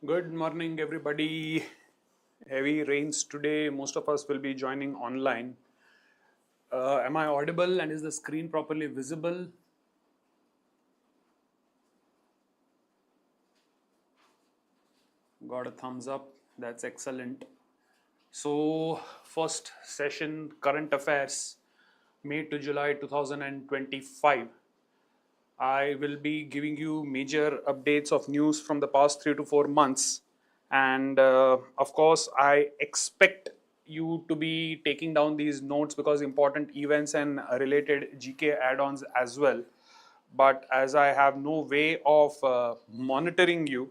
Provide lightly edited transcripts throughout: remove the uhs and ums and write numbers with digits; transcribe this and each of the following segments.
Good morning, everybody. Heavy rains today. Most of us will be joining online. Am I audible and is the screen properly visible? Got a thumbs up. That's excellent. So, first session current affairs, May to July 2025. I will be giving you major updates of news from the past 3 to 4 months. And of course, I expect you to be taking down these notes because important events and related GK add ons as well. But as I have no way of monitoring you,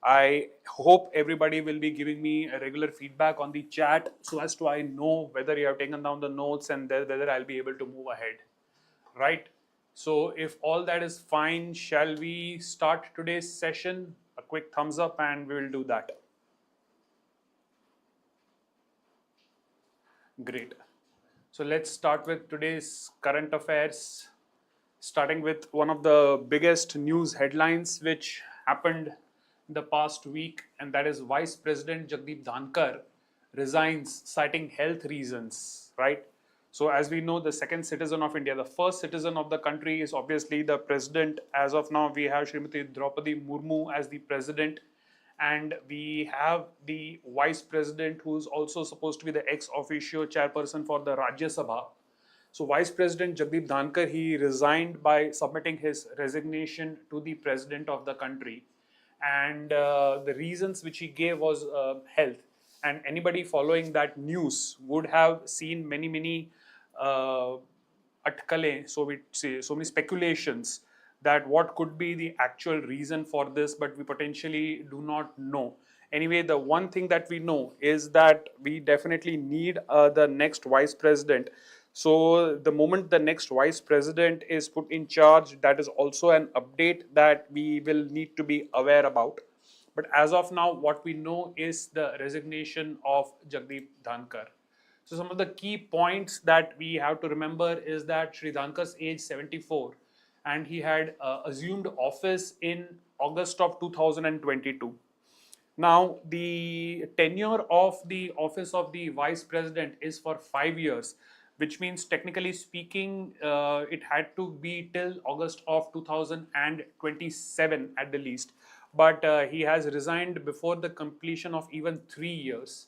I hope everybody will be giving me a regular feedback on the chat so as to I know whether you have taken down the notes and whether I'll be able to move ahead. Right? So if all that is fine, shall we start today's session? A quick thumbs up and we will do that. Great. So let's start with today's current affairs, starting with one of the biggest news headlines which happened in the past week, and that is Vice President Jagdeep Dhankar resigns citing health reasons, right? So, as we know, the second citizen of India, the first citizen of the country is obviously the president. As of now, we have Srimati Draupadi Murmu as the president, and we have the vice president who is also supposed to be the ex officio chairperson for the Rajya Sabha. So Vice President Jagdeep Dhankar, he resigned by submitting his resignation to the president of the country. And the reasons which he gave was health. And anybody following that news would have seen many uh, atkale, so we say, so many speculations that what could be the actual reason for this, but we potentially do not know. Anyway, the one thing that we know is that we definitely need the next vice president. So the moment the next vice president is put in charge, that is also an update that we will need to be aware about. But as of now, what we know is the resignation of Jagdeep Dhankar. So some of the key points that we have to remember is that Sri Dhankar's age 74 and he had assumed office in August of 2022. Now, the tenure of the office of the vice president is for 5 years, which means technically speaking, it had to be till August of 2027 at the least. But he has resigned before the completion of even 3 years.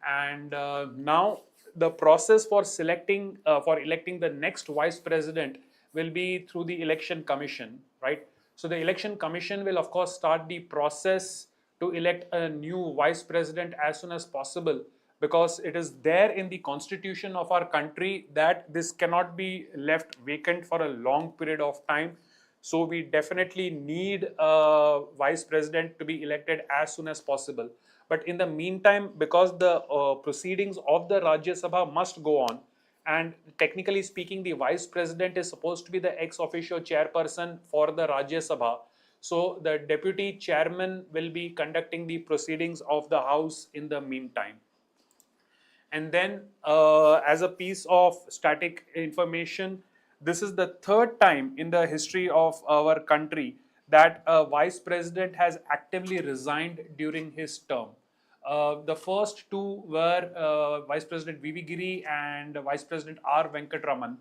And now the process for selecting for electing the next vice president will be through the election commission, right? So the election commission will of course start the process to elect a new vice president as soon as possible, because it is there in the constitution of our country that this cannot be left vacant for a long period of time. So we definitely need a vice president to be elected as soon as possible. But in the meantime, because the proceedings of the Rajya Sabha must go on, and technically speaking, the vice president is supposed to be the ex officio chairperson for the Rajya Sabha. So the deputy chairman will be conducting the proceedings of the House in the meantime. And then, as a piece of static information, this is the third time in the history of our country that a vice president has actively resigned during his term. The first two were Vice President V.V. Giri and Vice President R. Venkatraman.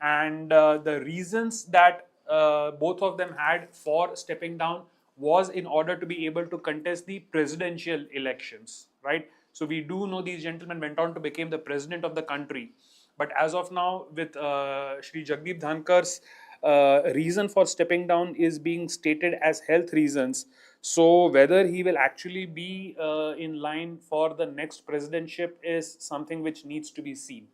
And the reasons that both of them had for stepping down was in order to be able to contest the presidential elections, right? So we do know these gentlemen went on to become the president of the country. But as of now, with Shri Jagdeep Dhankar's reason for stepping down is being stated as health reasons. So whether he will actually be in line for the next presidentship is something which needs to be seen.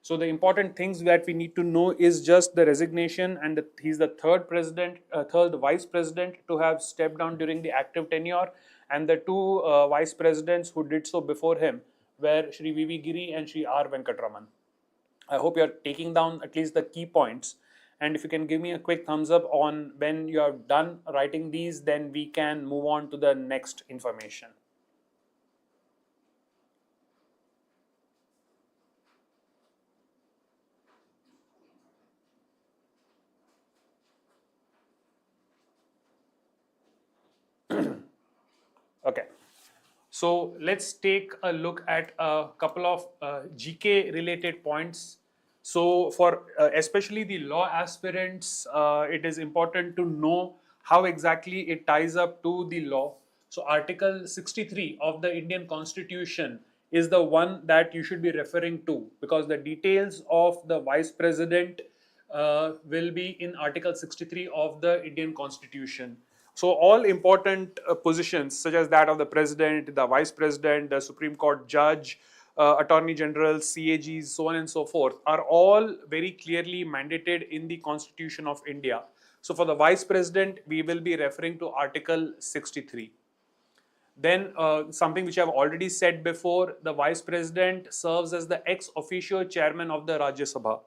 So the important things that we need to know is just the resignation, and he's the third president, third vice president to have stepped down during the active tenure, and the two vice presidents who did so before him were Shri V.V. Giri and Shri R. Venkatraman. I hope you are taking down at least the key points. And if you can give me a quick thumbs up on when you are done writing these, then we can move on to the next information. So let's take a look at a couple of GK related points. So for especially the law aspirants, it is important to know how exactly it ties up to the law. So Article 63 of the Indian Constitution is the one that you should be referring to, because the details of the vice president will be in Article 63 of the Indian Constitution. So all important positions such as that of the president, the vice president, the Supreme Court judge, attorney general, CAGs, so on and so forth, are all very clearly mandated in the Constitution of India. So for the vice president, we will be referring to Article 63. Then something which I have already said before, the vice president serves as the ex officio chairman of the Rajya Sabha.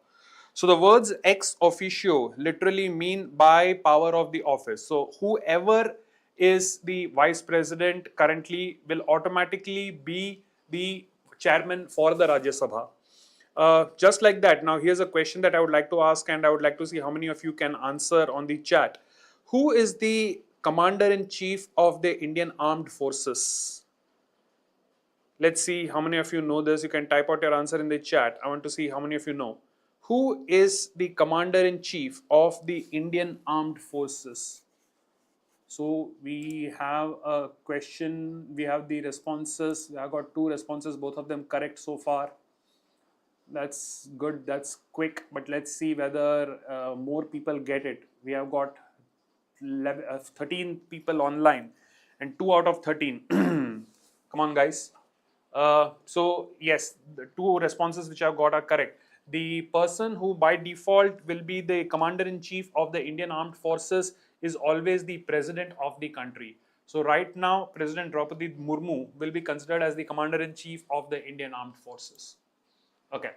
So the words ex officio literally mean by power of the office. So whoever is the vice president currently will automatically be the chairman for the Rajya Sabha. Just like that, now here's a question that I would like to ask, and I would like to see how many of you can answer on the chat. Who is the commander-in-chief of the Indian Armed Forces? Let's see how many of you know this. You can type out your answer in the chat. I want to see how many of you know. Who is the commander-in-chief of the Indian Armed Forces? So we have a question, we have the responses. I got two responses, both of them correct so far. That's good, that's quick, but let's see whether more people get it. We have got 13 people online and 2 out of 13. Come on, guys. So yes, the two responses which I've got are correct. The person who by default will be the commander-in-chief of the Indian Armed Forces is always the president of the country. So right now, President Draupadi Murmu will be considered as the commander-in-chief of the Indian Armed Forces. Okay,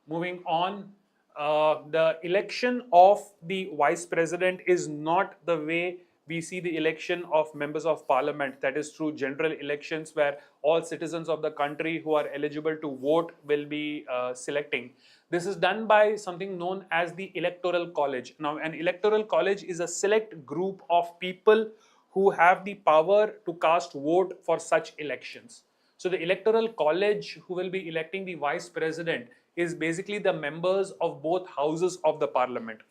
moving on. The election of the vice president is not the way we see the election of members of parliament, that is through general elections where all citizens of the country who are eligible to vote will be selecting. This is done by something known as the electoral college. Now an electoral college is a select group of people who have the power to cast vote for such elections. So the electoral college who will be electing the vice president is basically the members of both houses of the parliament.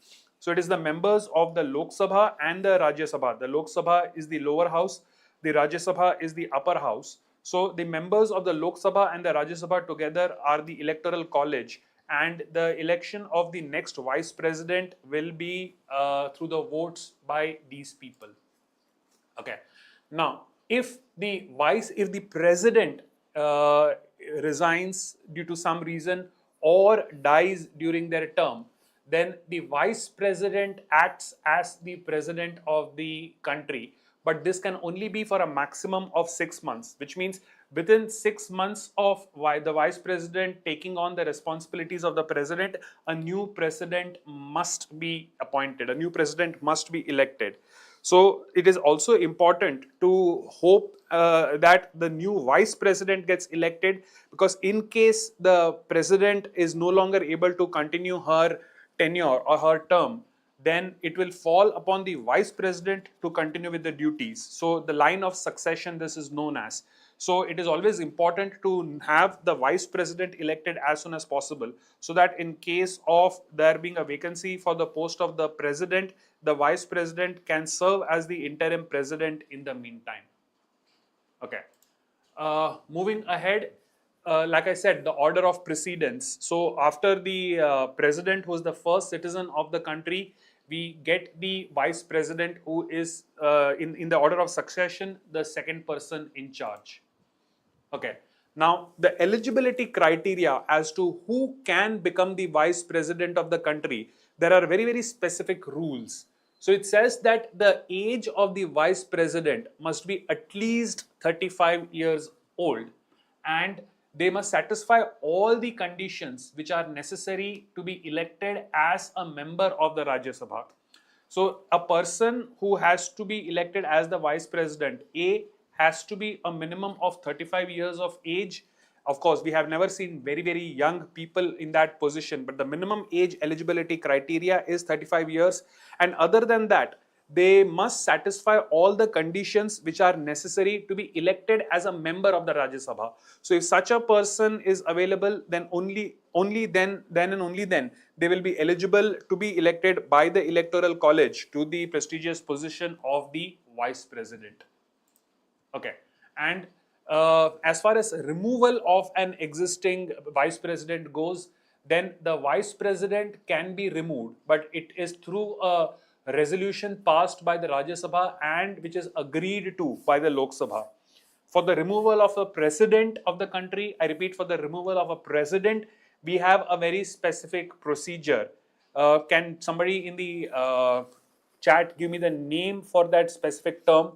So it is the members of the Lok Sabha and the Rajya Sabha. The Lok Sabha is the lower house, the Rajya Sabha is the upper house. So the members of the Lok Sabha and the Rajya Sabha together are the electoral college, and the election of the next vice president will be through the votes by these people. Okay. Now, if the president resigns due to some reason or dies during their term, then the vice president acts as the president of the country. But this can only be for a maximum of 6 months, which means within 6 months of the vice president taking on the responsibilities of the president, a new president must be appointed, a new president must be elected. So it is also important to hope that the new vice president gets elected, because in case the president is no longer able to continue her tenure or her term, then it will fall upon the vice president to continue with the duties. So the line of succession, this is known as. So it is always important to have the vice president elected as soon as possible, so that in case of there being a vacancy for the post of the president, the vice president can serve as the interim president in the meantime. Okay. Moving ahead, like I said, the order of precedence. So after the president, who is the first citizen of the country, we get the vice president, who is in the order of succession, the second person in charge. Okay. Now, the eligibility criteria as to who can become the vice president of the country, there are very, very specific rules. So it says that the age of the vice president must be at least 35 years old, and they must satisfy all the conditions which are necessary to be elected as a member of the Rajya Sabha. So a person who has to be elected as the vice president, A, has to be a minimum of 35 years of age. Of course, we have never seen very, very young people in that position, but the minimum age eligibility criteria is 35 years. And other than that, they must satisfy all the conditions which are necessary to be elected as a member of the Rajya Sabha. So if such a person is available, then only then and only then they will be eligible to be elected by the electoral college to the prestigious position of the vice president. Okay. And as far as removal of an existing vice president goes, then the vice president can be removed, but it is through a resolution passed by the Rajya Sabha and which is agreed to by the Lok Sabha. For the removal of a president of the country, I repeat, for the removal of a president, we have a very specific procedure. Can somebody in the chat give me the name for that specific term?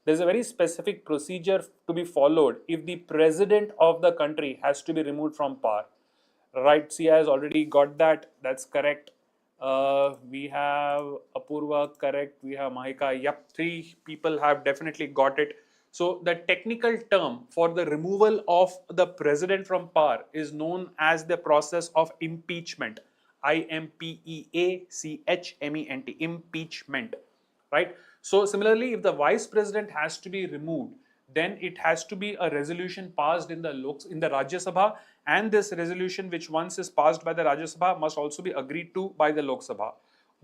There's a very specific procedure to be followed if the president of the country has to be removed from power. Right, Sia has already got that. That's correct. We have Apurva, correct. We have Mahika. Yep, 3 people have definitely got it. So the technical term for the removal of the president from power is known as the process of impeachment. IMPEACHMENT, impeachment, right? So similarly, if the vice president has to be removed, then it has to be a resolution passed in the Rajya Sabha, and this resolution, which once is passed by the Rajya Sabha, must also be agreed to by the Lok Sabha.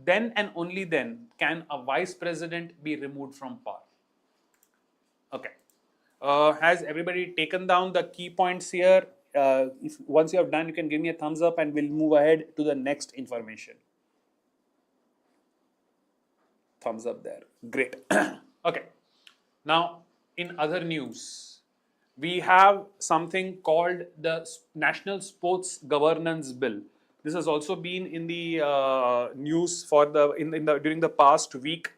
Then and only then can a vice president be removed from power. Okay. Has everybody taken down the key points here? If once you have done, you can give me a thumbs up and we'll move ahead to the next information. Thumbs up there. Great. Okay. Now, in other news, we have something called the National Sports Governance Bill. This has also been in the news for during the past week.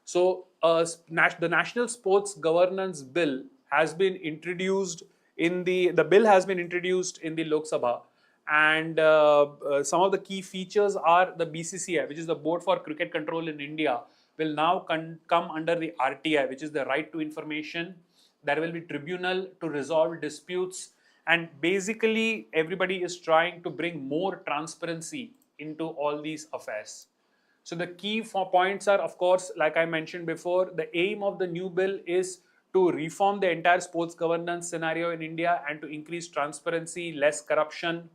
So, the National Sports Governance Bill has been introduced the bill has been introduced in the Lok Sabha, and some of the key features are the BCCI, which is the Board for Cricket Control in India, will now come under the RTI, which is the Right to Information. There will be tribunal to resolve disputes, and basically everybody is trying to bring more transparency into all these affairs. So the key points are, of course, like I mentioned before, the aim of the new bill is to reform the entire sports governance scenario in India and to increase transparency, less corruption.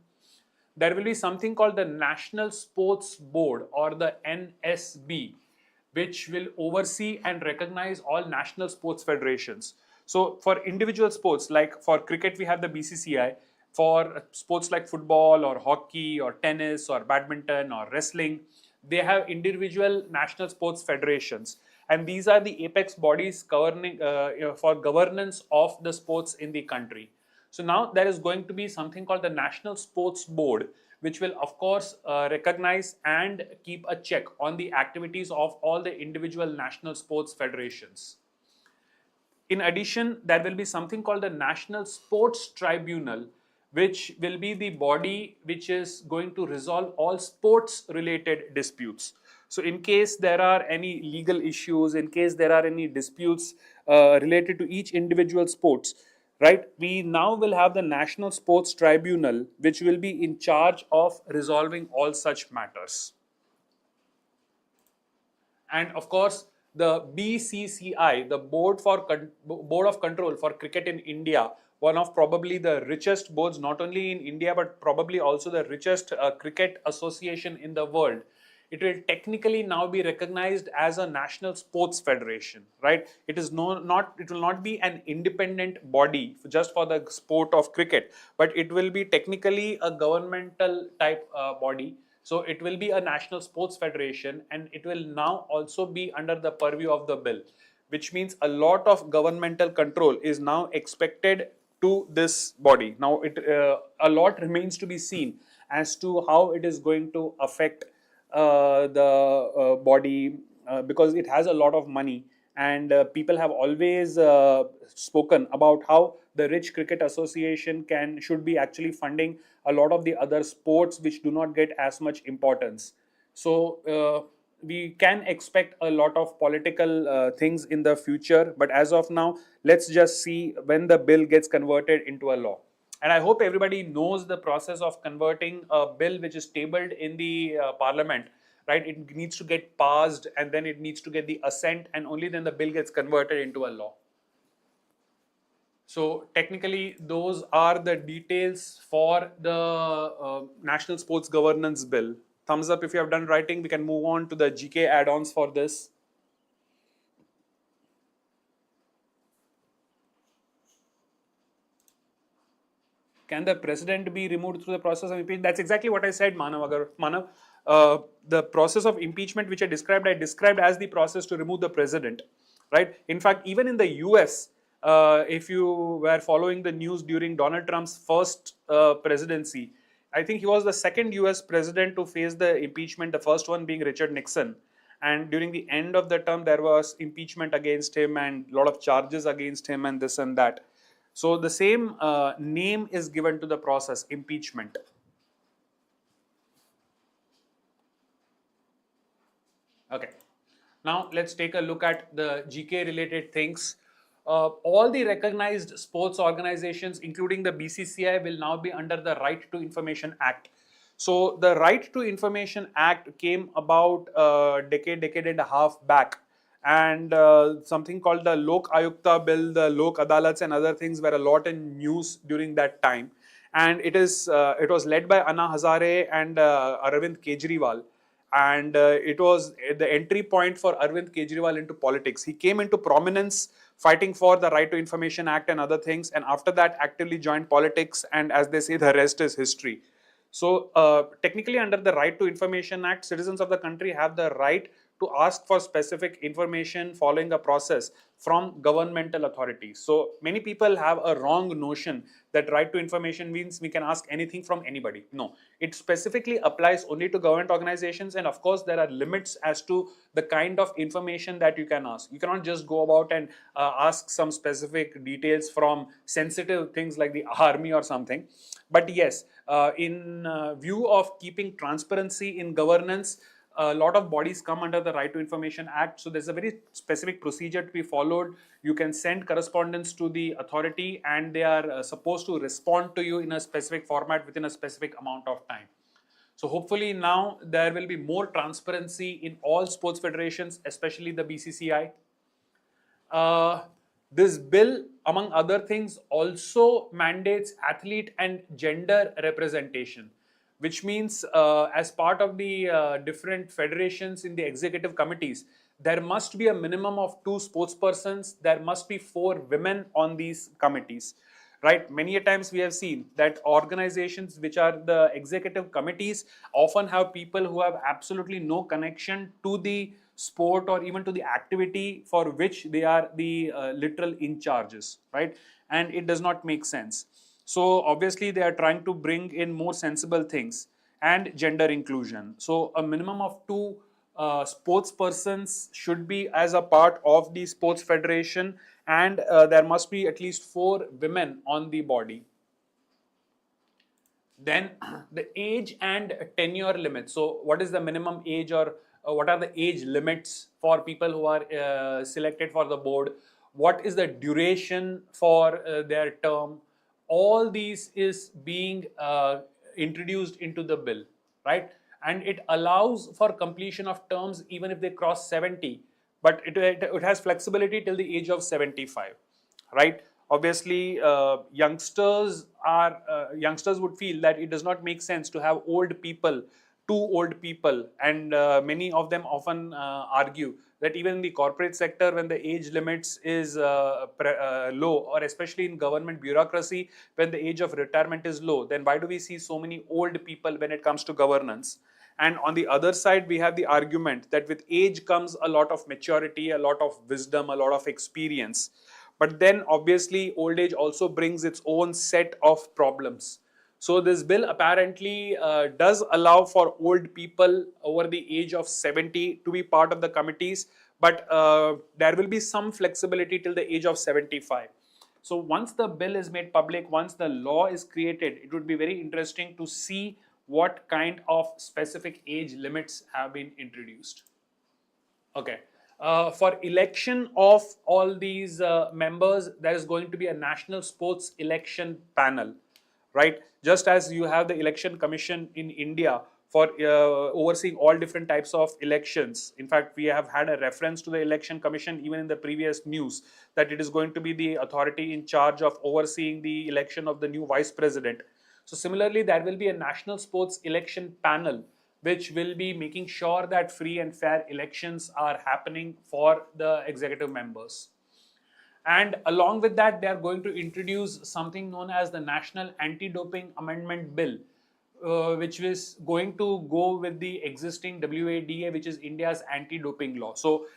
There will be something called the National Sports Board, or the NSB, which will oversee and recognize all national sports federations. So for individual sports, like for cricket, we have the BCCI. For sports like football or hockey or tennis or badminton or wrestling, they have individual national sports federations. And these are the apex bodies governing for governance of the sports in the country. So now there is going to be something called the National Sports Board, which will of course recognize and keep a check on the activities of all the individual national sports federations. In addition, there will be something called the National Sports Tribunal, which will be the body which is going to resolve all sports related disputes. So in case there are any legal issues, in case there are any disputes related to each individual sports, right, we now will have the National Sports Tribunal, which will be in charge of resolving all such matters. And of course, the BCCI, the Board of Control for Cricket in India, one of probably the richest boards, not only in India, but probably also the richest cricket association in the world. It will technically now be recognized as a national sports federation, right? It will not be an independent body just for the sport of cricket, but it will be technically a governmental type body. So it will be a national sports federation, and it will now also be under the purview of the bill, which means a lot of governmental control is now expected to this body. Now, a lot remains to be seen as to how it is going to affect the body, because it has a lot of money, and people have always spoken about how the rich cricket association should be actually funding a lot of the other sports which do not get as much importance. So we can expect a lot of political things in the future, but as of now, let's just see when the bill gets converted into a law. And I hope everybody knows the process of converting a bill which is tabled in the parliament, right? It needs to get passed, and then it needs to get the assent, and only then the bill gets converted into a law. So technically, those are the details for the National Sports Governance Bill. Thumbs up if you have done writing. We can move on to the GK add-ons for this. Can the president be removed through the process of impeachment? That's exactly what I said, Manav. The process of impeachment which I described as the process to remove the president, right? In fact, even in the US, if you were following the news during Donald Trump's first presidency, I think he was the second US president to face the impeachment, the first one being Richard Nixon. And during the end of the term, there was impeachment against him and a lot of charges against him and this and that. So the same name is given to the process, impeachment. Okay. Now let's take a look at the GK related things. All the recognized sports organizations, including the BCCI, will now be under the Right to Information Act. So the Right to Information Act came about a decade and a half back, and something called the Lok Ayukta bill, the Lok Adalats and other things were a lot in news during that time. And it was led by Anna Hazare and Arvind Kejriwal, and it was the entry point for Arvind Kejriwal into politics. He came into prominence fighting for the Right to Information Act and other things, and after that actively joined politics, and as they say, the rest is history. So technically, under the Right to Information Act, citizens of the country have the right to ask for specific information following a process from governmental authorities. So many people have a wrong notion that right to information means we can ask anything from anybody. No, it specifically applies only to government organizations, and of course there are limits as to the kind of information that you can ask. You cannot just go about and ask some specific details from sensitive things like the army or something. But yes, in view of keeping transparency in governance, a lot of bodies come under the Right to Information Act. So there's a very specific procedure to be followed. You can send correspondence to the authority, and they are supposed to respond to you in a specific format within a specific amount of time. So hopefully now there will be more transparency in all sports federations, especially the BCCI. This bill, among other things, also mandates athlete and gender representation, which means as part of the different federations in the executive committees, there must be a minimum of 2 sportspersons, there must be 4 women on these committees, right? Many a times we have seen that organizations which are the executive committees often have people who have absolutely no connection to the sport or even to the activity for which they are the literal in charges, right? And it does not make sense. So obviously they are trying to bring in more sensible things and gender inclusion. So a minimum of 2 sports persons should be as a part of the sports federation, and there must be at least 4 women on the body. Then the age and tenure limits. So what is the minimum age, or what are the age limits for people who are selected for the board? What is the duration for their term? All these is being introduced into the bill, right? And it allows for completion of terms even if they cross 70, but it has flexibility till the age of 75, right? Obviously, youngsters would feel that it does not make sense to have too old people, and many of them often argue that even in the corporate sector, when the age limits is low, or especially in government bureaucracy, when the age of retirement is low, then why do we see so many old people when it comes to governance? And on the other side, we have the argument that with age comes a lot of maturity, a lot of wisdom, a lot of experience. But then obviously old age also brings its own set of problems. So this bill apparently does allow for old people over the age of 70 to be part of the committees, but there will be some flexibility till the age of 75. So once the bill is made public, once the law is created, it would be very interesting to see what kind of specific age limits have been introduced. Okay. For election of all these members, there is going to be a national sports election panel, right? Just as you have the election commission in India for overseeing all different types of elections. In fact, we have had a reference to the election commission even in the previous news, that it is going to be the authority in charge of overseeing the election of the new vice president. So similarly, there will be a national sports election panel which will be making sure that free and fair elections are happening for the executive members. And along with that, they are going to introduce something known as the National Anti-Doping Amendment Bill, which is going to go with the existing WADA, which is India's anti-doping law. So,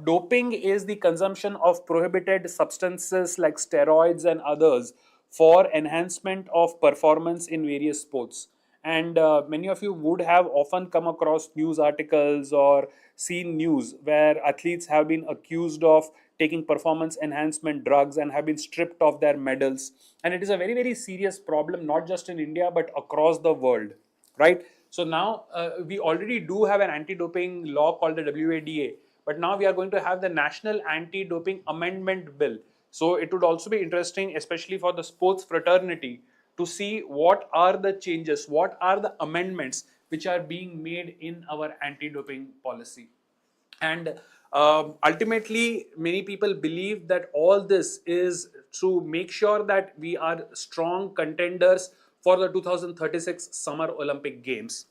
doping is the consumption of prohibited substances like steroids and others for enhancement of performance in various sports. And many of you would have often come across news articles or seen news where athletes have been accused of taking performance enhancement drugs and have been stripped of their medals. And it is a very, very serious problem, not just in India, but across the world, right? So now we already do have an anti-doping law called the WADA, but now we are going to have the National Anti-Doping Amendment Bill. So it would also be interesting, especially for the sports fraternity, to see what are the changes, what are the amendments which are being made in our anti-doping policy. And ultimately, many people believe that all this is to make sure that we are strong contenders for the 2036 Summer Olympic Games.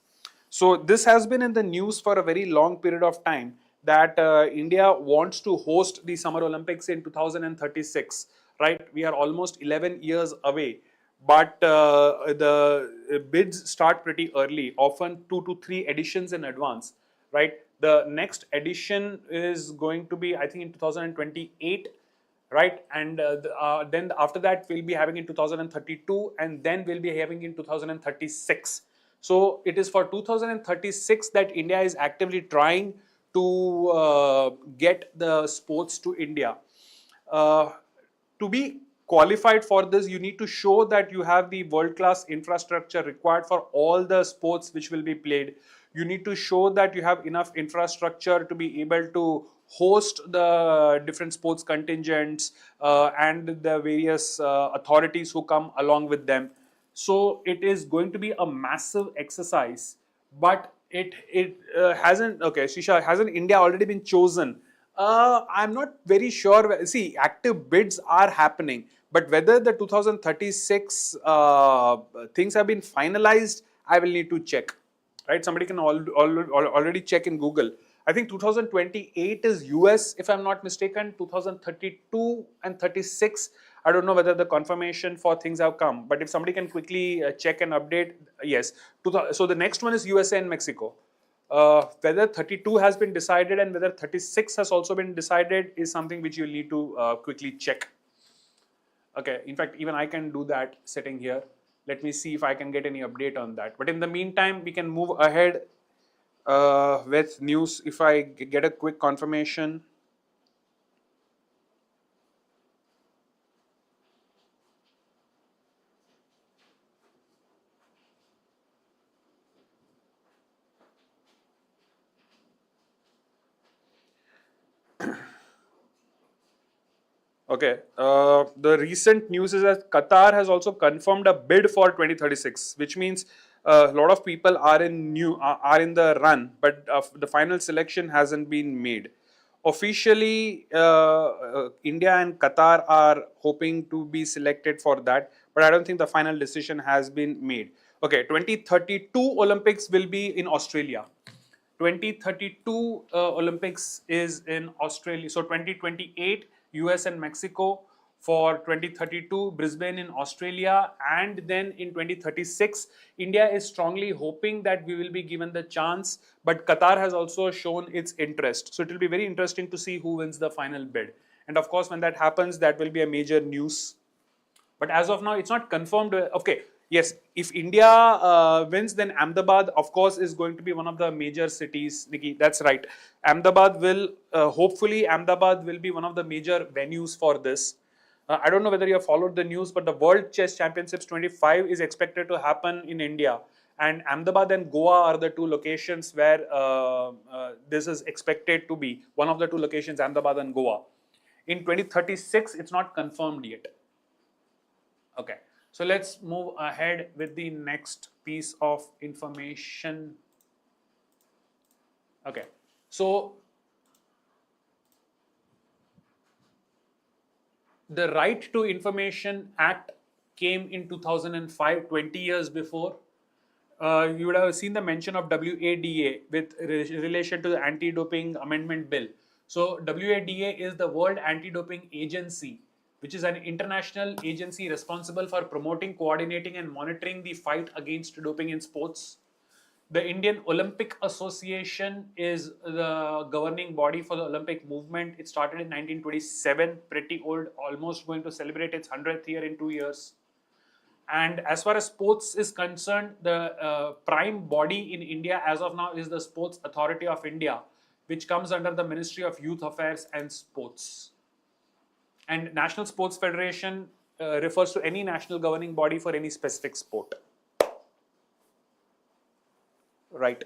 So this has been in the news for a very long period of time, that India wants to host the Summer Olympics in 2036, right? We are almost 11 years away, but the bids start pretty early, often 2 to 3 editions in advance, right? The next edition is going to be, I think, in 2028, right? And then after that, we'll be having in 2032, and then we'll be having in 2036. So it is for 2036 that India is actively trying to get the sports to India. To be qualified for this, you need to show that you have the world-class infrastructure required for all the sports which will be played. You need to show that you have enough infrastructure to be able to host the different sports contingents and the various authorities who come along with them. So it is going to be a massive exercise, but it hasn't. Okay, Shisha, hasn't India already been chosen? I'm not very sure. See, active bids are happening, but whether the 2036 things have been finalized, I will need to check. Right? Somebody can already check in Google. I think 2028 is US, if I'm not mistaken. 2032 and 36. I don't know whether the confirmation for things have come, but if somebody can quickly check and update, yes. So the next one is USA and Mexico. Whether 32 has been decided and whether 36 has also been decided is something which you'll need to quickly check. Okay, in fact, even I can do that sitting here. Let me see if I can get any update on that. But in the meantime, we can move ahead with news if I get a quick confirmation. Okay, the recent news is that Qatar has also confirmed a bid for 2036, which means a lot of people are in the run, but the final selection hasn't been made. Officially, India and Qatar are hoping to be selected for that, but I don't think the final decision has been made. Okay, 2032 Olympics will be in Australia. 2032 Olympics is in Australia. So 2028 US and Mexico, for 2032 Brisbane in Australia, and then in 2036 India is strongly hoping that we will be given the chance, but Qatar has also shown its interest. So it will be very interesting to see who wins the final bid. And of course, when that happens, that will be a major news. But as of now, it's not confirmed. Okay, yes, if India wins, then Ahmedabad, of course, is going to be one of the major cities. Nikki, that's right. Ahmedabad will, hopefully, Ahmedabad will be one of the major venues for this. I don't know whether you have followed the news, but the World Chess Championships 25 is expected to happen in India. And Ahmedabad and Goa are the two locations where this is expected to be. One of the two locations, Ahmedabad and Goa. In 2036, it's not confirmed yet. Okay. So let's move ahead with the next piece of information. Okay, so the Right to Information Act came in 2005, 20 years before. You would have seen the mention of WADA with relation to the Anti-Doping Amendment Bill. So WADA is the World Anti-Doping Agency, which is an international agency responsible for promoting, coordinating, and monitoring the fight against doping in sports. The Indian Olympic Association is the governing body for the Olympic movement. It started in 1927, pretty old, almost going to celebrate its 100th year in 2 years. And as far as sports is concerned, the prime body in India as of now is the Sports Authority of India, which comes under the Ministry of Youth Affairs and Sports. And National Sports Federation refers to any national governing body for any specific sport. Right.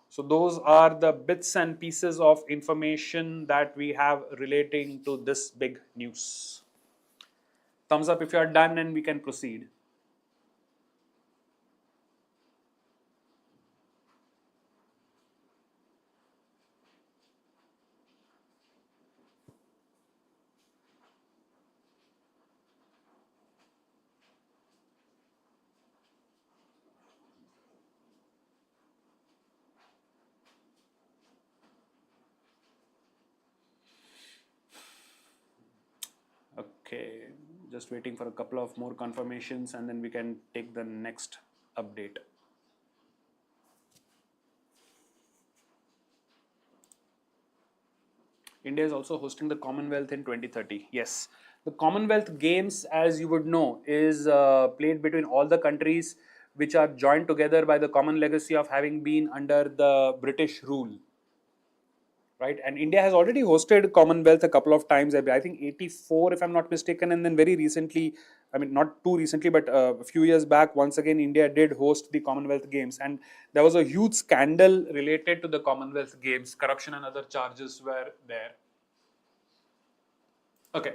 So those are the bits and pieces of information that we have relating to this big news. Thumbs up if you are done and we can proceed. Okay, just waiting for a couple of more confirmations and then we can take the next update. India is also hosting the Commonwealth in 2030. Yes, the Commonwealth Games, as you would know, is played between all the countries which are joined together by the common legacy of having been under the British rule. Right, and India has already hosted Commonwealth a couple of times. I think 84, if I'm not mistaken, and then very recently, I mean not too recently, but a few years back, once again India did host the Commonwealth Games, and there was a huge scandal related to the Commonwealth Games. Corruption and other charges were there. Okay,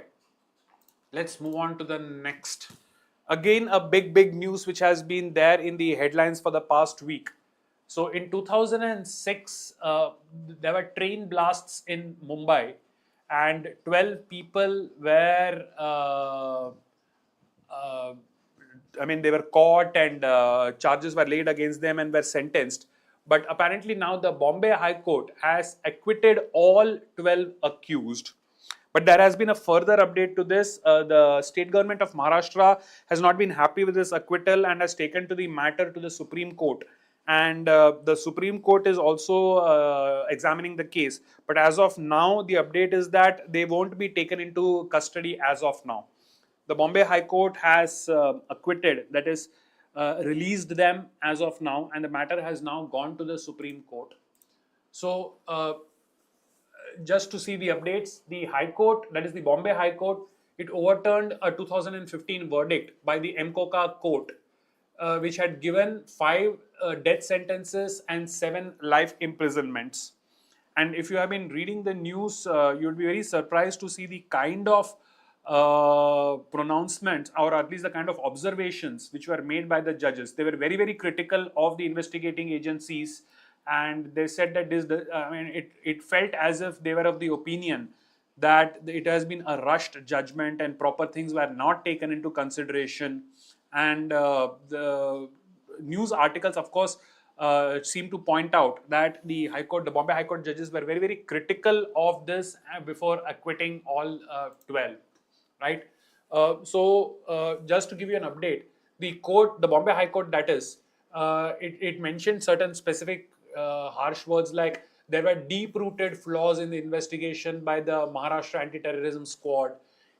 let's move on to the next. Again, a big news which has been there in the headlines for the past week. So in 2006, there were train blasts in Mumbai, and 12 people were, I mean, they were caught and charges were laid against them and were sentenced. But apparently now the Bombay High Court has acquitted all 12 accused. But there has been a further update to this. The state government of Maharashtra has not been happy with this acquittal and has taken to the matter to the Supreme Court. And the Supreme Court is also examining the case. But as of now, the update is that they won't be taken into custody as of now. The Bombay High Court has acquitted, that is, released them as of now, and the matter has now gone to the Supreme Court. So, just to see the updates, the High Court, that is the Bombay High Court, it overturned a 2015 verdict by the MCOCA court, which had given 5 death sentences and 7 life imprisonments. And if you have been reading the news, you would be very surprised to see the kind of pronouncements, or at least the kind of observations which were made by the judges. They were very critical of the investigating agencies, and they said that it felt as if they were of the opinion that it has been a rushed judgment and proper things were not taken into consideration. And the news articles, of course, seem to point out that the High Court, the Bombay High Court judges were very critical of this before acquitting all 12. Right. Just to give you an update, the court, the Bombay High Court, that is, it mentioned certain specific harsh words like there were deep-rooted flaws in the investigation by the Maharashtra Anti-Terrorism Squad.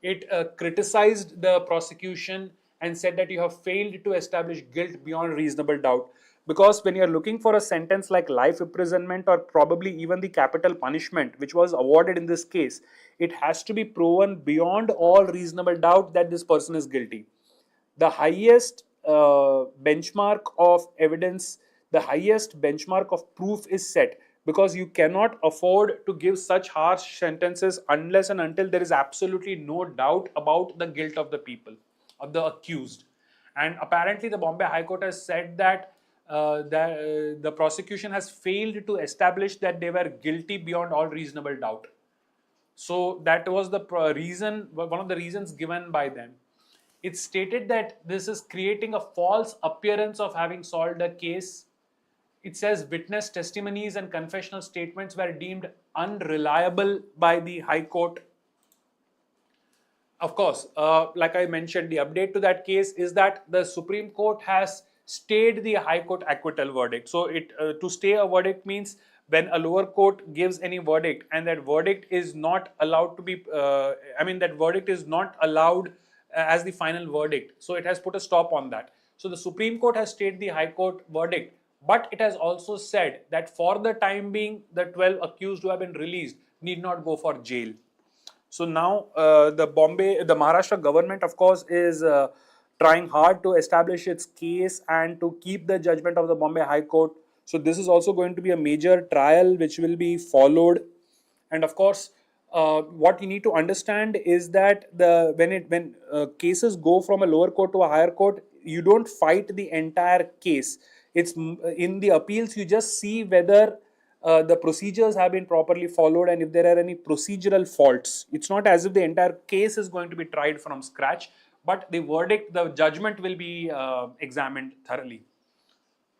It criticized the prosecution and said that you have failed to establish guilt beyond reasonable doubt. Because when you're looking for a sentence like life imprisonment or probably even the capital punishment, which was awarded in this case, it has to be proven beyond all reasonable doubt that this person is guilty. The highest benchmark of evidence, the highest benchmark of proof is set, because you cannot afford to give such harsh sentences unless and until there is absolutely no doubt about the guilt of the people, of the accused. And apparently the Bombay High Court has said that the prosecution has failed to establish that they were guilty beyond all reasonable doubt. So that was the reason, one of the reasons given by them. It's stated that this is creating a false appearance of having solved a case. It says witness testimonies and confessional statements were deemed unreliable by the High Court. Of course, like I mentioned, the update to that case is that the Supreme Court has stayed the High Court acquittal verdict. So, to stay a verdict means when a lower court gives any verdict and that verdict is not allowed to be, that verdict is not allowed as the final verdict. So, it has put a stop on that. So, the Supreme Court has stayed the High Court verdict, but it has also said that for the time being, the 12 accused who have been released need not go for jail. So now the Maharashtra government, of course, is trying hard to establish its case and to keep the judgment of the Bombay High Court. So this is also going to be a major trial which will be followed. And of course, what you need to understand is that when cases go from a lower court to a higher court, you don't fight the entire case. It's in the appeals you just see whether the procedures have been properly followed and if there are any procedural faults. It's not as if the entire case is going to be tried from scratch, but the verdict, the judgment will be examined thoroughly.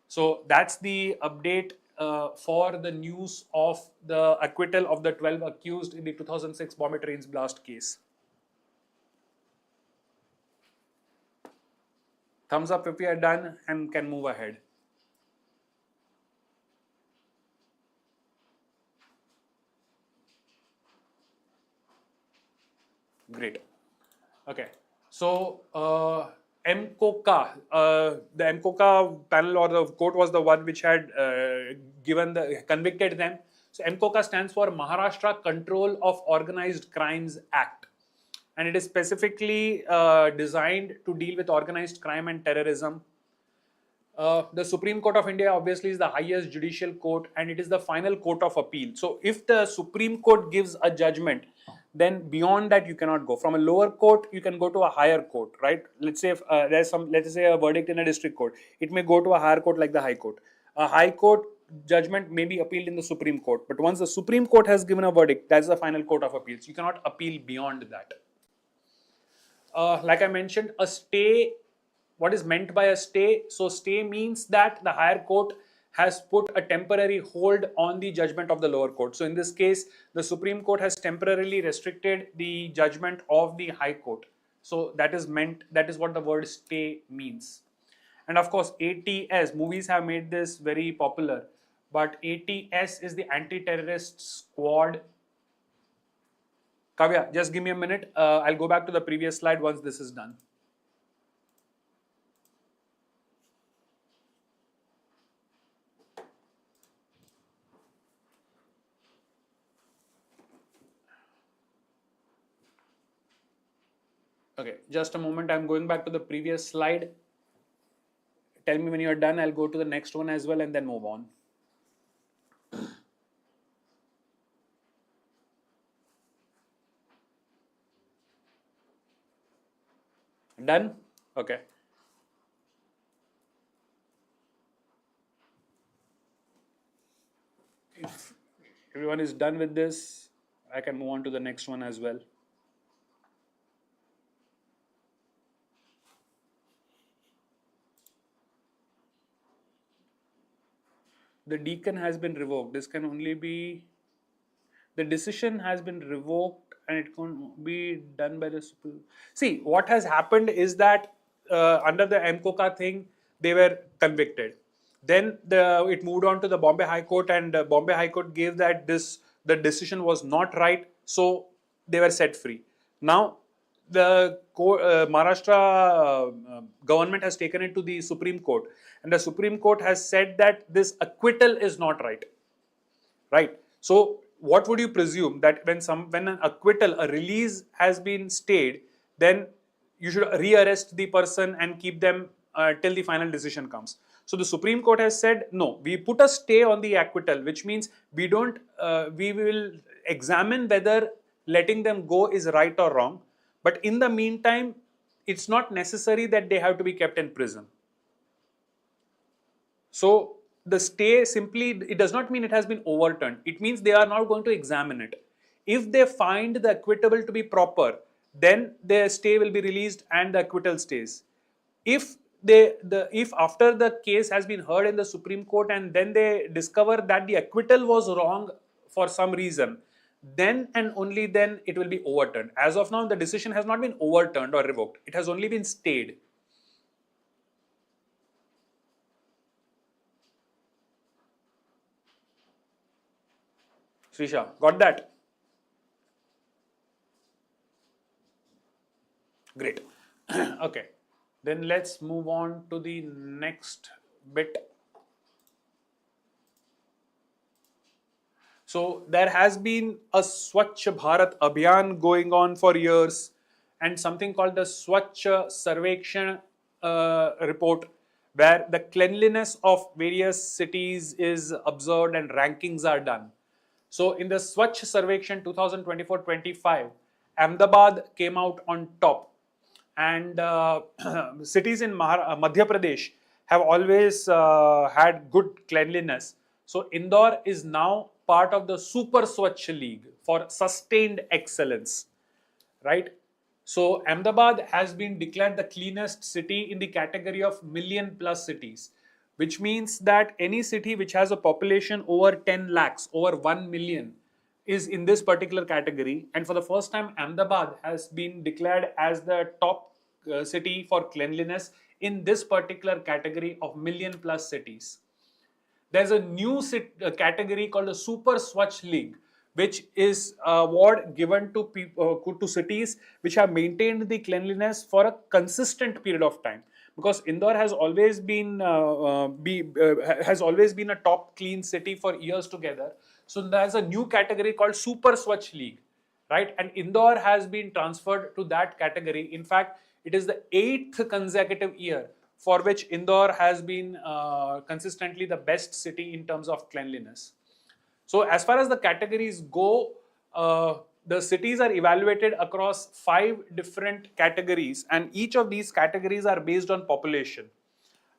So that's the update for the news of the acquittal of the 12 accused in the 2006 Bombay trains blast case. Thumbs up if we are done and can move ahead. Great. Okay. So, MCOCA, the MCOCA panel or the court was the one which had convicted them. So, MCOCA stands for Maharashtra Control of Organized Crimes Act. And it is specifically designed to deal with organized crime and terrorism. The Supreme Court of India obviously is the highest judicial court and it is the final court of appeal. So, if the Supreme Court gives a judgment, then beyond that you cannot go. From a lower court, you can go to a higher court, right? Let's say if let's say a verdict in a district court, it may go to a higher court like the High Court. A High Court judgment may be appealed in the Supreme Court, but once the Supreme Court has given a verdict, that's the final court of appeals. You cannot appeal beyond that. Like I mentioned, a stay, what is meant by a stay? So stay means that the higher court has put a temporary hold on the judgment of the lower court. So in this case, the Supreme Court has temporarily restricted the judgment of the High Court. So that is what the word stay means. And of course, ATS, movies have made this very popular, but ATS is the Anti-Terrorist Squad. Kavya, just give me a minute. I'll go back to the previous slide once this is done. Okay, just a moment. I'm going back to the previous slide. Tell me when you're done. I'll go to the next one as well and then move on. Done? Okay. If everyone is done with this, I can move on to the next one as well. The deacon has been revoked. This can only be, the decision has been revoked and it can be done by the Supreme. See, what has happened is that under the MCOCA thing, they were convicted. Then it moved on to the Bombay High Court and Bombay High Court gave that the decision was not right, so they were set free. Now, the Maharashtra government has taken it to the Supreme Court and the Supreme Court has said that this acquittal is not right. Right? So, what would you presume that when an acquittal, a release has been stayed, then you should rearrest the person and keep them till the final decision comes. So the Supreme Court has said, no, we put a stay on the acquittal, which means we will examine whether letting them go is right or wrong. But in the meantime, it's not necessary that they have to be kept in prison. So the stay simply, it does not mean it has been overturned. It means they are now going to examine it. If they find the acquittable to be proper, then their stay will be released and the acquittal stays. If if after the case has been heard in the Supreme Court and then they discover that the acquittal was wrong for some reason, then and only then it will be overturned. As of now, the decision has not been overturned or revoked. It has only been stayed. Srisha, got that? Great. Okay. Then let's move on to the next bit. So there has been a Swachh Bharat Abhiyan going on for years, and something called the Swachh Sarvekshan report, where the cleanliness of various cities is observed and rankings are done. So in the Swachh Sarvekshan 2024-25, Ahmedabad came out on top, and cities in Madhya Pradesh have always had good cleanliness. So Indore is now part of the Super Swachh League for sustained excellence, right? So Ahmedabad has been declared the cleanest city in the category of million plus cities, which means that any city which has a population over 10 lakhs, over 1 million, is in this particular category. And for the first time, Ahmedabad has been declared as the top city for cleanliness in this particular category of million plus cities. There's a new category called the Super Swachh League, which is an award given to to cities which have maintained the cleanliness for a consistent period of time. Because Indore has always been a top clean city for years together. So there's a new category called Super Swachh League, right? And Indore has been transferred to that category. In fact, it is the 8th consecutive year for which Indore has been consistently the best city in terms of cleanliness. So as far as the categories go, the cities are evaluated across 5 different categories, and each of these categories are based on population.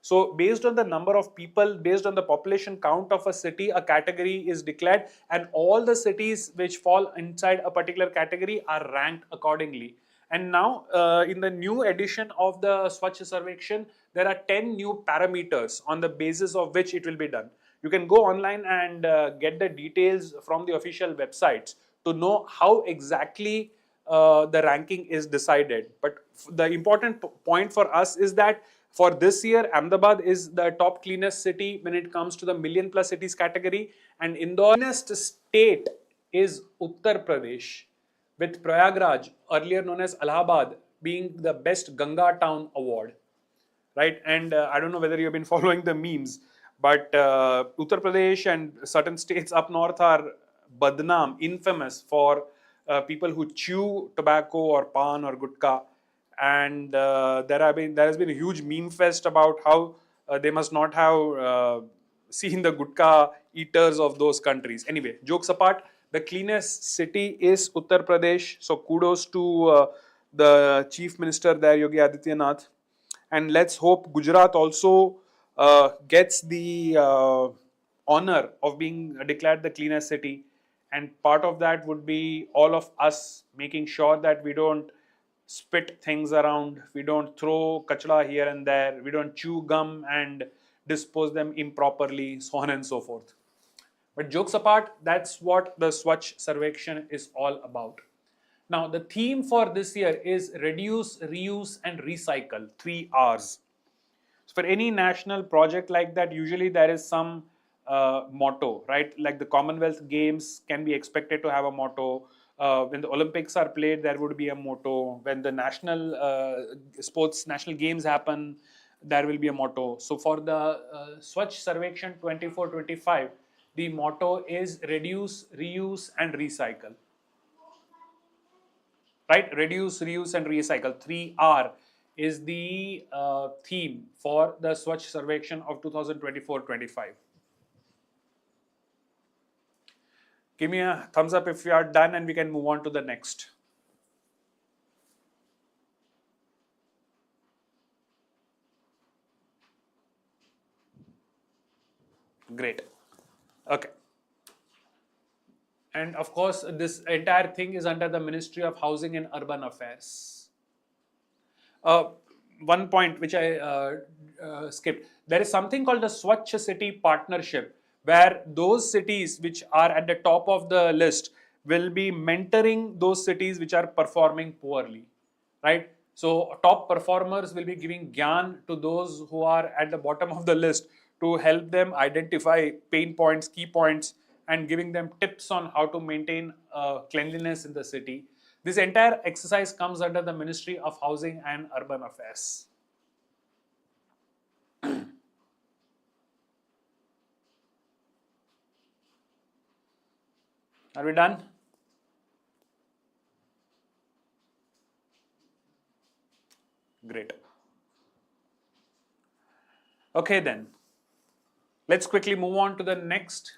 So based on the number of people, based on the population count of a city, a category is declared, and all the cities which fall inside a particular category are ranked accordingly. And now in the new edition of the Swachh Sarvekshan, there are 10 new parameters on the basis of which it will be done. You can go online and get the details from the official websites to know how exactly the ranking is decided. But the important point for us is that for this year, Ahmedabad is the top cleanest city when it comes to the million plus cities category, and Indore cleanest state is Uttar Pradesh, with Prayagraj, earlier known as Allahabad, being the best Ganga town award, right? And I don't know whether you've been following the memes, but Uttar Pradesh and certain states up north are badnaam, infamous for people who chew tobacco or pan or gutka, and there has been a huge meme fest about how they must not have seen the gutka eaters of those countries. Anyway, jokes apart, the cleanest city is Uttar Pradesh. So kudos to the Chief Minister there, Yogi Adityanath. And let's hope Gujarat also gets the honor of being declared the cleanest city. And part of that would be all of us making sure that we don't spit things around, we don't throw kachra here and there, we don't chew gum and dispose them improperly, so on and so forth. But jokes apart, that's what the Swachh Sarvekshan is all about. Now, the theme for this year is reduce, reuse, and recycle, 3 R's. So for any national project like that, usually there is some motto, right? Like the Commonwealth Games can be expected to have a motto. When the Olympics are played, there would be a motto. When the national national games happen, there will be a motto. So for the Swachh Sarvekshan 24-25, the motto is reduce, reuse, and recycle. Right? Reduce, reuse, and recycle. 3R is the theme for the Swachh Sarvekshan of 2024-25. Give me a thumbs up if you are done and we can move on to the next. Great. Okay. And of course, this entire thing is under the Ministry of Housing and Urban Affairs. Uh, One point which I skipped, there is something called the Swachh City Partnership, where those cities which are at the top of the list will be mentoring those cities which are performing poorly, right? So top performers will be giving gyan to those who are at the bottom of the list to help them identify pain points, key points, and giving them tips on how to maintain cleanliness in the city. This entire exercise comes under the Ministry of Housing and Urban Affairs. Are we done? Great. Okay then. Let's quickly move on to the next.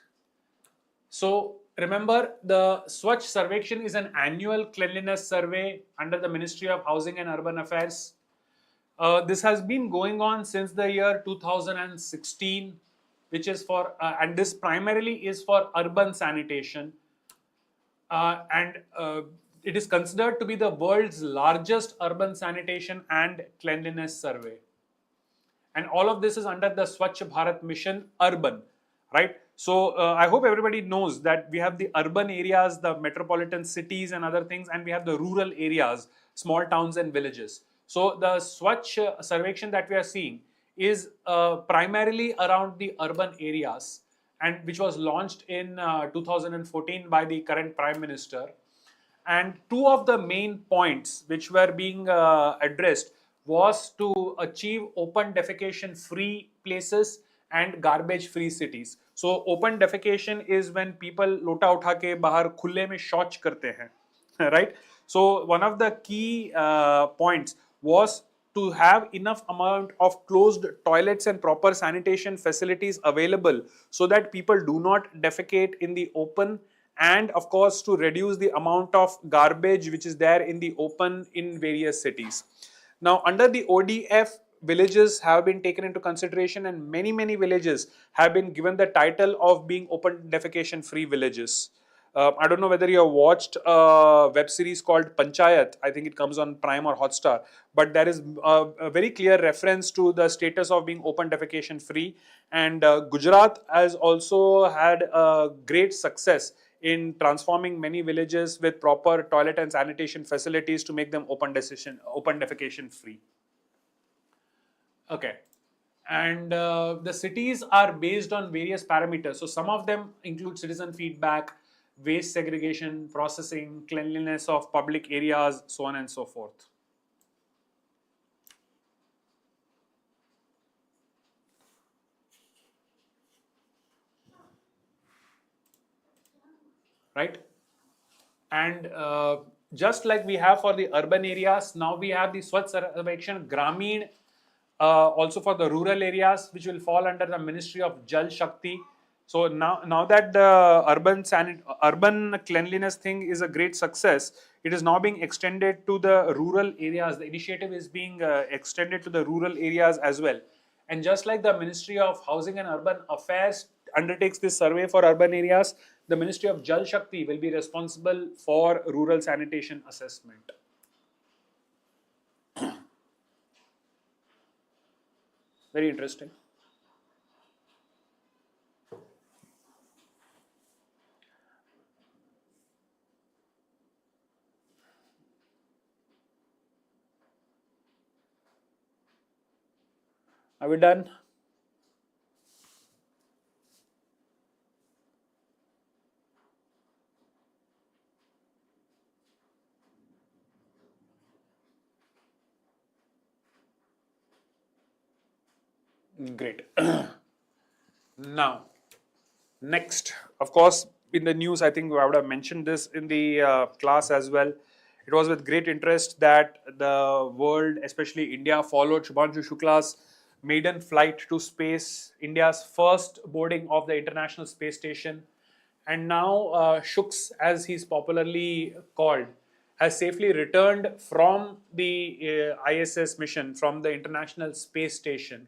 So remember, the Swachh Sarvekshan is an annual cleanliness survey under the Ministry of Housing and Urban Affairs. This has been going on since the year 2016, which is for, and this primarily is for urban sanitation. And it is considered to be the world's largest urban sanitation and cleanliness survey. And all of this is under the Swachh Bharat Mission Urban, right? So I hope everybody knows that we have the urban areas, the metropolitan cities and other things, and we have the rural areas, small towns and villages. So the Swachh Sarvekshan that we are seeing is primarily around the urban areas, and which was launched in 2014 by the current Prime Minister. And two of the main points which were being addressed was to achieve open defecation free places and garbage free cities. So open defecation is when people lota utha ke bahar khulle mein shauch karte hain, right? So one of the key points was to have enough amount of closed toilets and proper sanitation facilities available so that people do not defecate in the open, and of course to reduce the amount of garbage which is there in the open in various cities. Now under the ODF, villages have been taken into consideration, and many villages have been given the title of being open defecation free villages. I don't know whether you have watched a web series called Panchayat. I think it comes on Prime or Hotstar. But there is a very clear reference to the status of being open defecation free. And Gujarat has also had a great success in transforming many villages with proper toilet and sanitation facilities to make them open defecation free. Okay. And the cities are based on various parameters. So some of them include citizen feedback, waste segregation, processing, cleanliness of public areas, so on and so forth. Right? And just like we have for the urban areas, now we have the Swachh Sarvekshan Grameen also for the rural areas, which will fall under the Ministry of Jal Shakti. So now that the urban cleanliness thing is a great success, it is now being extended to the rural areas. The initiative is being extended to the rural areas as well. And just like the Ministry of Housing and Urban Affairs undertakes this survey for urban areas, the Ministry of Jal Shakti will be responsible for rural sanitation assessment. Very interesting. Are we done? Great. Now, next, of course, in the news, I think I would have mentioned this in the class as well. It was with great interest that the world, especially India, followed Shubhanshu Shukla's maiden flight to space, India's first boarding of the International Space Station. And now Shuks, as he's popularly called, has safely returned from the ISS mission, from the International Space Station.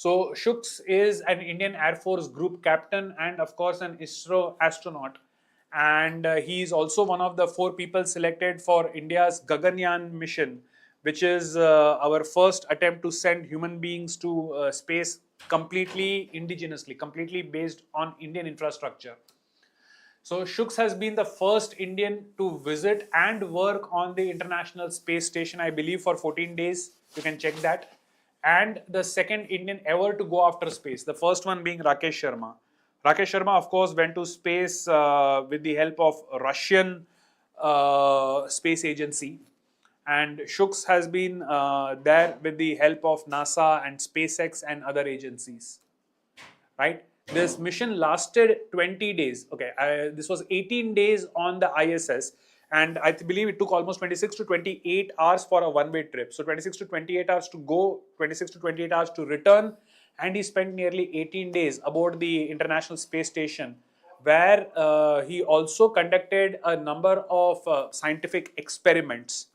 So Shooks is an Indian Air Force group captain and of course an ISRO astronaut. And he is also one of the 4 people selected for India's Gaganyaan mission, which is our first attempt to send human beings to space completely indigenously, completely based on Indian infrastructure. So Shooks has been the first Indian to visit and work on the International Space Station, I believe, for 14 days. You can check that. And the second Indian ever to go after space. The first one being Rakesh Sharma. Rakesh Sharma, of course, went to space with the help of Russian space agency. And Shooks has been there with the help of NASA and SpaceX and other agencies, right? This mission lasted 20 days. Okay, this was 18 days on the ISS, and I believe it took almost 26 to 28 hours for a one-way trip. So 26 to 28 hours to go, 26 to 28 hours to return, and he spent nearly 18 days aboard the International Space Station, where he also conducted a number of scientific experiments.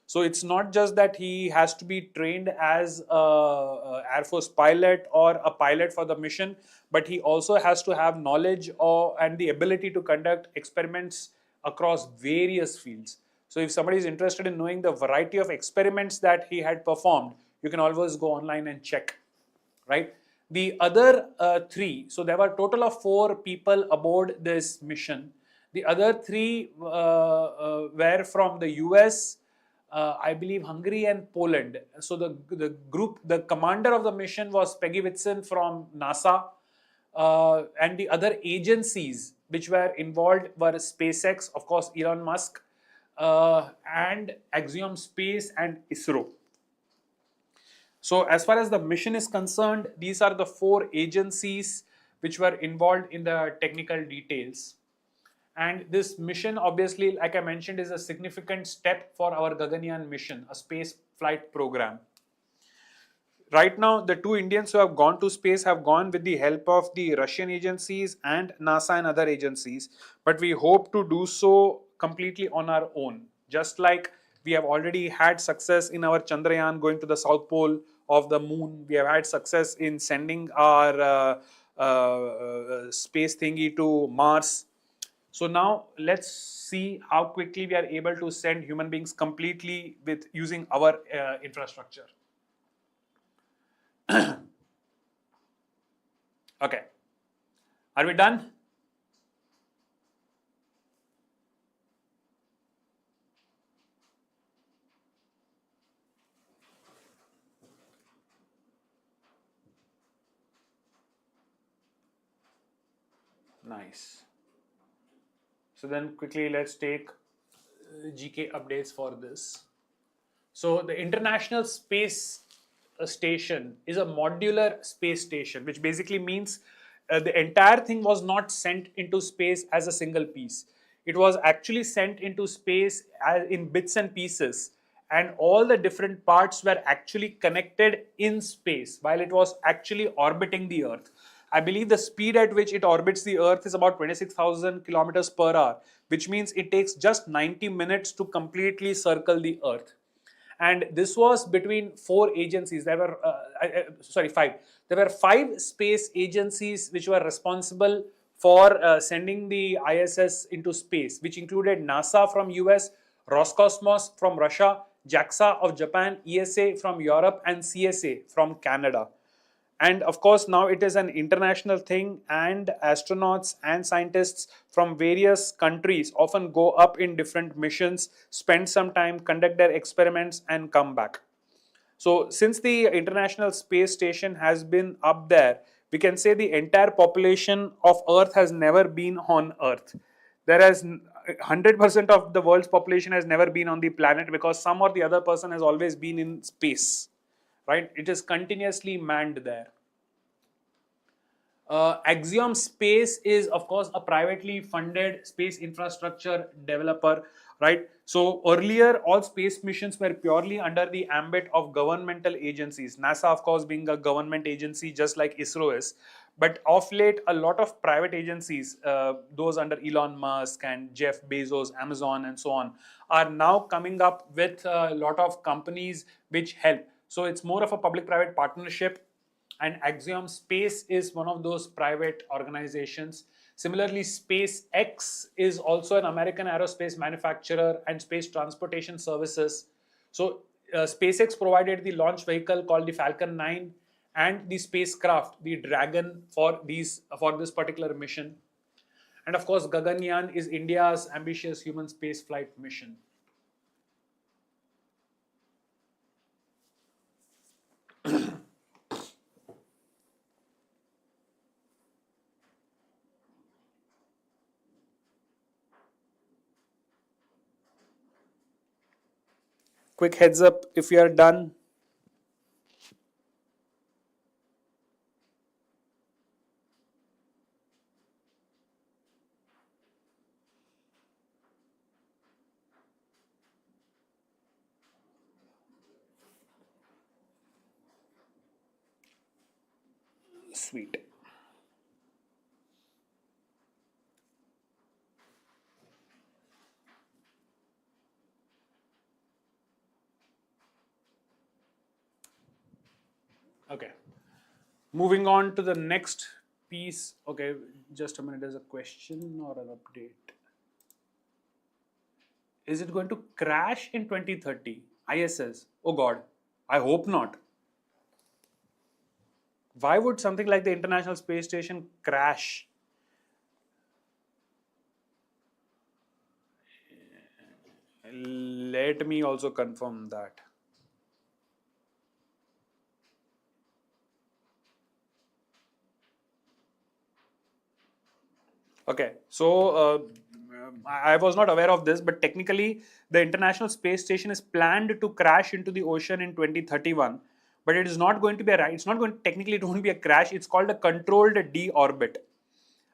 So it's not just that he has to be trained as a Air Force pilot or a pilot for the mission, but he also has to have knowledge and the ability to conduct experiments across various fields. So if somebody is interested in knowing the variety of experiments that he had performed, you can always go online and check, right? The other 3, so there were a total of 4 people aboard this mission. The other 3 were from the US, I believe Hungary and Poland. So the commander of the mission was Peggy Whitson from NASA, and the other agencies which were involved were SpaceX, of course, Elon Musk, and Axiom Space and ISRO. So as far as the mission is concerned, these are the 4 agencies which were involved in the technical details. And this mission, obviously, like I mentioned, is a significant step for our Gaganyaan mission, a space flight program. Right now, the 2 Indians who have gone to space have gone with the help of the Russian agencies and NASA and other agencies. But we hope to do so completely on our own. Just like we have already had success in our Chandrayaan going to the South Pole of the moon. We have had success in sending our space thingy to Mars. So now let's see how quickly we are able to send human beings completely with using our infrastructure. Okay, are we done? Nice. So then quickly let's take GK updates for this. So the International Space Station is a modular space station, which basically means the entire thing was not sent into space as a single piece. It was actually sent into space in bits and pieces, and all the different parts were actually connected in space while it was actually orbiting the Earth. I believe the speed at which it orbits the Earth is about 26,000 kilometers per hour, which means it takes just 90 minutes to completely circle the Earth. And this was between 4 agencies. There were, 5. There were 5 space agencies which were responsible for sending the ISS into space, which included NASA from US, Roscosmos from Russia, JAXA of Japan, ESA from Europe, and CSA from Canada. And of course, now it is an international thing, and astronauts and scientists from various countries often go up in different missions, spend some time, conduct their experiments, and come back. So since the International Space Station has been up there, we can say the entire population of Earth has never been on Earth. There has 100% of the world's population has never been on the planet, because some or the other person has always been in space, right? It is continuously manned there. Axiom Space is, of course, a privately funded space infrastructure developer, right? So earlier, all space missions were purely under the ambit of governmental agencies. NASA, of course, being a government agency, just like ISRO is. But of late, a lot of private agencies, those under Elon Musk and Jeff Bezos, Amazon, and so on, are now coming up with a lot of companies which help. So it's more of a public-private partnership. and Axiom Space is one of those private organizations. Similarly, SpaceX is also an American aerospace manufacturer and space transportation services. So, SpaceX provided the launch vehicle called the Falcon 9 and the spacecraft, the Dragon, for this particular mission. And of course, Gaganyaan is India's ambitious human space flight mission. Quick heads up if you are done. Sweet. Okay. Moving on to the next piece. Okay, just a minute. There's a question or an update. Is it going to crash in 2030? ISS. Oh God, I hope not. Why would something like the International Space Station crash? Let me also confirm that. Okay, so I was not aware of this, but technically, the International Space Station is planned to crash into the ocean in 2031. But it is not going to be a. It's not going. Technically, it won't be a crash. It's called a controlled deorbit.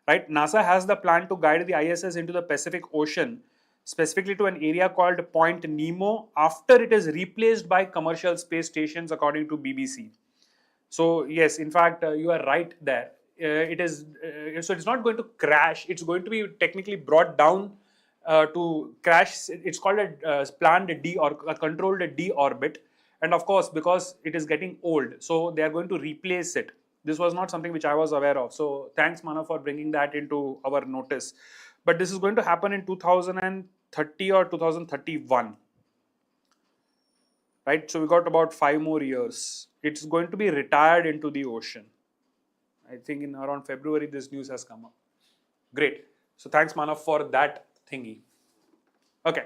Right? NASA has the plan to guide the ISS into the Pacific Ocean, specifically to an area called Point Nemo, after it is replaced by commercial space stations, according to BBC. So yes, in fact, you are right there. It is so it's not going to crash. It's going to be technically brought down to crash. It's called a planned D or a controlled deorbit, and of course, because it is getting old, so they are going to replace it. This was not something which I was aware of. So thanks, Mana, for bringing that into our notice. But this is going to happen in 2030 or 2031. Right, so we got about 5 more years. It's going to be retired into the ocean. I think in around February this news has come up. Great. So thanks, Manav, for that thingy. Okay,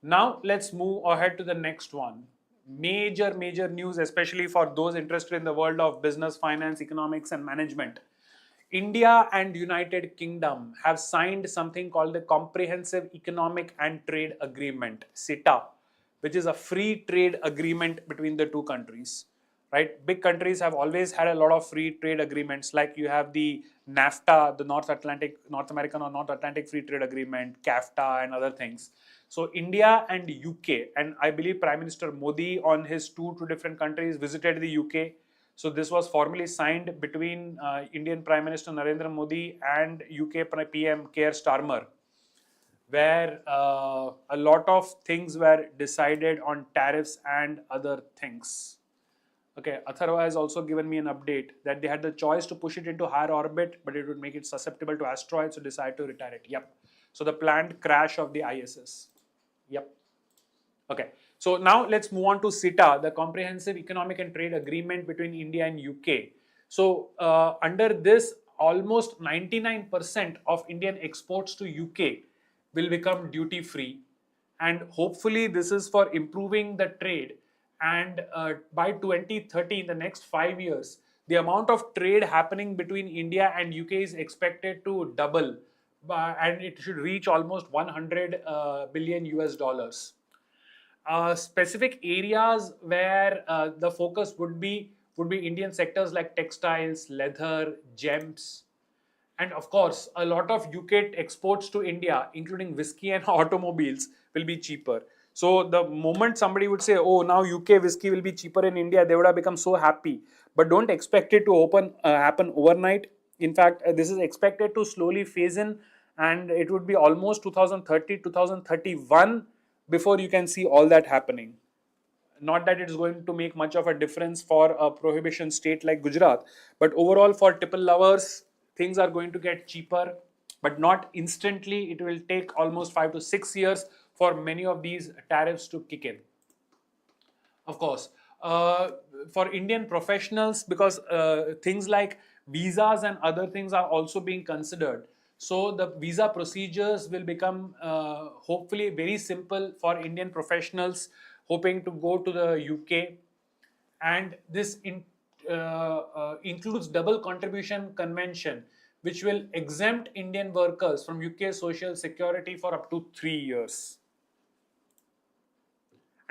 now let's move ahead to the next one. Major news, especially for those interested in the world of business, finance, economics, and management. India and United Kingdom have signed something called the Comprehensive Economic and Trade Agreement, CETA, which is a free trade agreement between the two countries. Right? Big countries have always had a lot of free trade agreements, like you have the NAFTA, the North American or North Atlantic Free Trade Agreement, CAFTA, and other things. So India and UK, and I believe Prime Minister Modi on his tour to different countries visited the UK. So this was formally signed between Indian Prime Minister Narendra Modi and UK PM Keir Starmer, where a lot of things were decided on tariffs and other things. Okay, Atharva has also given me an update that they had the choice to push it into higher orbit, but it would make it susceptible to asteroids, so decided to retire it. Yep. So the planned crash of the ISS. Yep. Okay. So now let's move on to CETA, the Comprehensive Economic and Trade Agreement between India and UK. So under this, almost 99% of Indian exports to UK will become duty free, and hopefully this is for improving the trade. And by 2030, in the next 5 years, the amount of trade happening between India and UK is expected to double, and it should reach almost 100 billion US dollars. Specific areas where the focus would be Indian sectors like textiles, leather, gems, and of course, a lot of UK exports to India, including whiskey and automobiles, will be cheaper. So the moment somebody would say, "Oh, now UK whiskey will be cheaper in India," they would have become so happy. But don't expect it to happen overnight. In fact, this is expected to slowly phase in, and it would be almost 2030, 2031 before you can see all that happening. Not that it's going to make much of a difference for a prohibition state like Gujarat, but overall for tipple lovers, things are going to get cheaper, but not instantly. It will take almost 5 to 6 years for many of these tariffs to kick in. Of course, for Indian professionals, because things like visas and other things are also being considered. So the visa procedures will become hopefully very simple for Indian professionals hoping to go to the UK. And this includes double contribution convention, which will exempt Indian workers from UK social security for up to 3 years.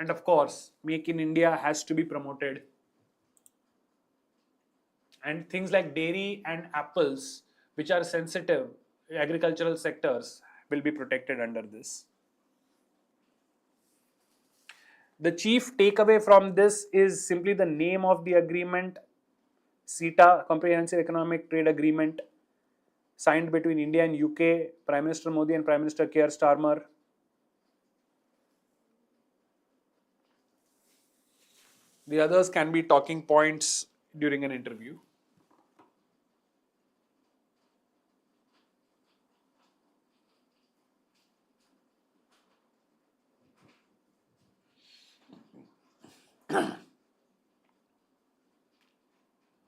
And of course, Make in India has to be promoted. And things like dairy and apples, which are sensitive agricultural sectors, will be protected under this. The chief takeaway from this is simply the name of the agreement: CETA, Comprehensive Economic Trade Agreement, signed between India and UK, Prime Minister Modi and Prime Minister Keir Starmer. The others can be talking points during an interview.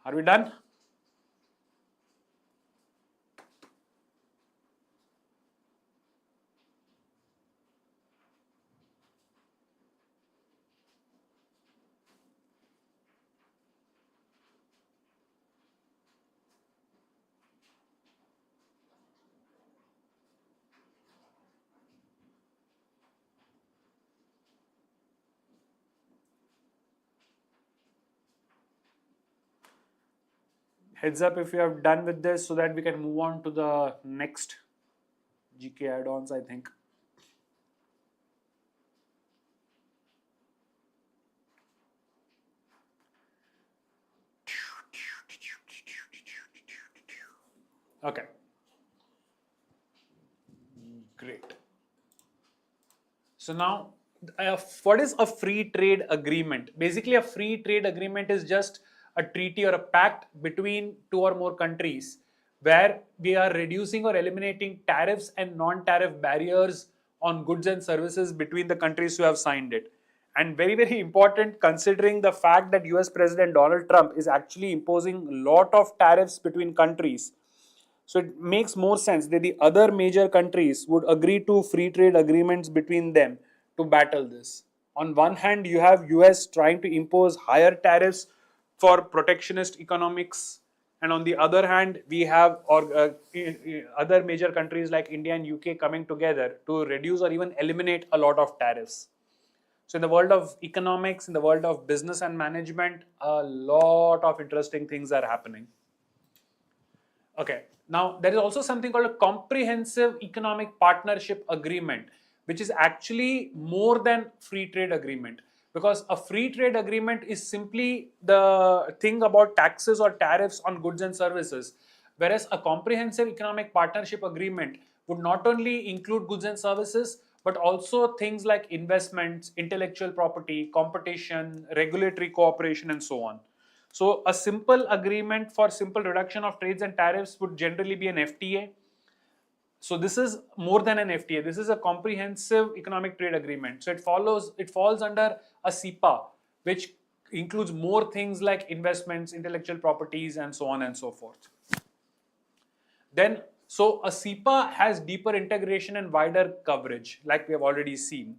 Are we done? Heads up if you have done with this so that we can move on to the next GK add-ons, I think. Okay. Great. So now, what is a free trade agreement? Basically, a free trade agreement is just a treaty or a pact between two or more countries where we are reducing or eliminating tariffs and non-tariff barriers on goods and services between the countries who have signed it. And very, very important, considering the fact that US President Donald Trump is actually imposing a lot of tariffs between countries. So it makes more sense that the other major countries would agree to free trade agreements between them to battle this. On one hand, you have US trying to impose higher tariffs for protectionist economics, and on the other hand, we have other major countries like India and UK coming together to reduce or even eliminate a lot of tariffs. So in the world of economics, in the world of business and management, a lot of interesting things are happening. Okay, now there is also something called a comprehensive economic partnership agreement, which is actually more than free trade agreement, because a free trade agreement is simply the thing about taxes or tariffs on goods and services, whereas a comprehensive economic partnership agreement would not only include goods and services, but also things like investments, intellectual property, competition, regulatory cooperation, and so on. So a simple agreement for simple reduction of trades and tariffs would generally be an FTA. So this is more than an FTA. This is a comprehensive economic trade agreement. So it falls under a CEPA, which includes more things like investments, intellectual properties, and so on and so forth. Then, so a CEPA has deeper integration and wider coverage, like we have already seen.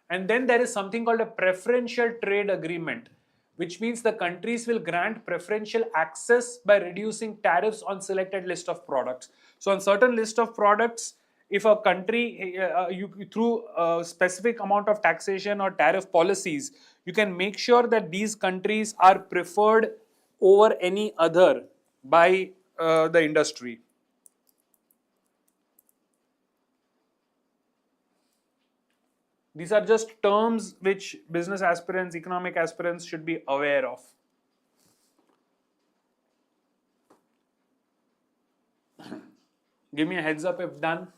And then there is something called a preferential trade agreement, which means the countries will grant preferential access by reducing tariffs on selected list of products. So on certain list of products, if a country, through a specific amount of taxation or tariff policies, you can make sure that these countries are preferred over any other by the industry. These are just terms which business aspirants, economic aspirants should be aware of. Give me a heads up if done.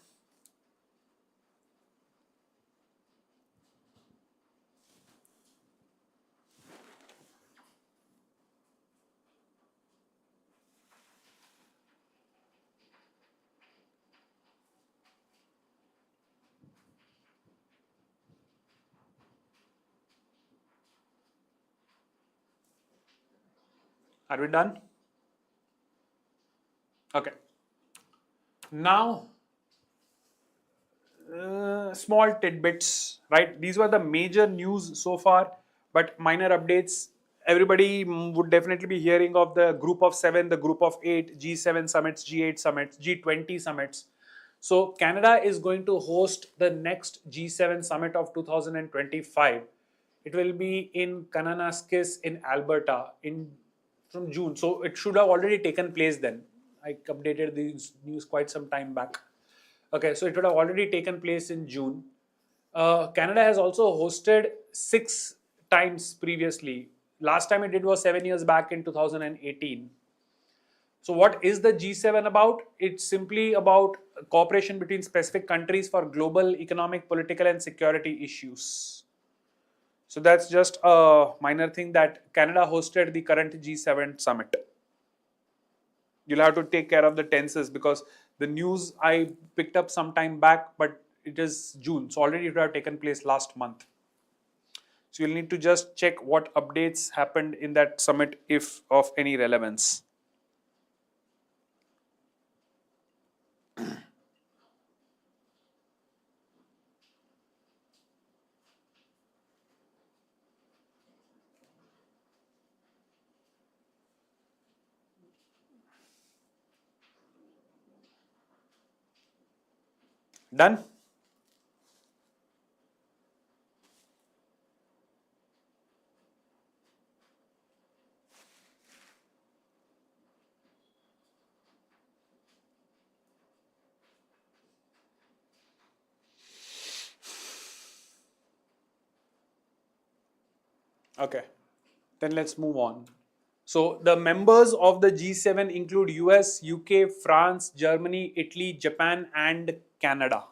Are we done? Okay. Now, small tidbits, right? These were the major news so far, but minor updates. Everybody would definitely be hearing of the group of seven, the group of eight, G7 summits, G8 summits, G20 summits. So, Canada is going to host the next G7 summit of 2025. It will be in Kananaskis in Alberta in from June. So, it should have already taken place then. I updated these news quite some time back. Okay, so it would have already taken place in June. Canada has also hosted 6 times previously. Last time it did was 7 years back in 2018. So, what is the G7 about? It's simply about cooperation between specific countries for global economic, political, and security issues. So, that's just a minor thing that Canada hosted the current G7 summit. You'll have to take care of the tenses because the news I picked up some time back, but it is June, so already it would have taken place last month. So you'll need to just check what updates happened in that summit if of any relevance. Done? Okay, then let's move on. So the members of the G7 include US, UK, France, Germany, Italy, Japan, and Canada.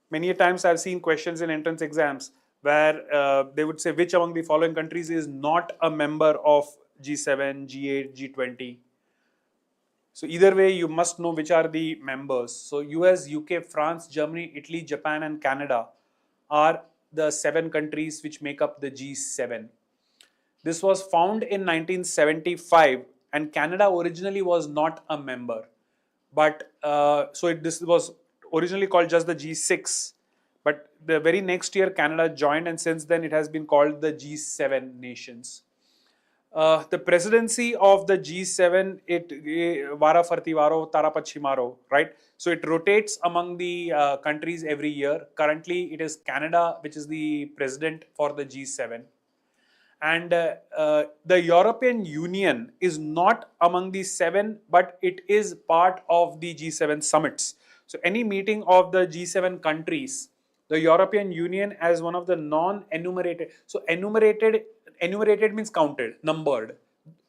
Many times I've seen questions in entrance exams where they would say which among the following countries is not a member of G7, G8, G20. So either way, you must know which are the members. So US, UK, France, Germany, Italy, Japan, and Canada are the 7 countries which make up the G7. This was found in 1975, and Canada originally was not a member. But this was originally called just the G6. But the very next year, Canada joined, and since then it has been called the G7 nations. The presidency of the G7, it vara farti varo, tara pachimaro, right? So it rotates among the countries every year. Currently, it is Canada which is the president for the G7. And the European Union is not among the 7, but it is part of the G7 summits. So any meeting of the G7 countries, the European Union as one of the non-enumerated. So enumerated means counted, numbered.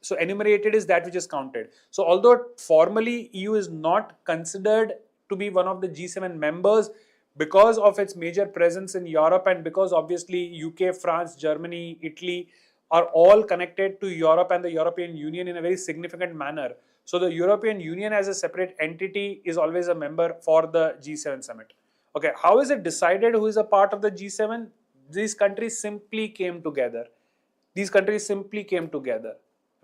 So enumerated is that which is counted. So although formally EU is not considered to be one of the G7 members, because of its major presence in Europe and because obviously UK, France, Germany, Italy are all connected to Europe and the European Union in a very significant manner. So the European Union as a separate entity is always a member for the G7 summit. Okay, how is it decided who is a part of the G7? These countries simply came together.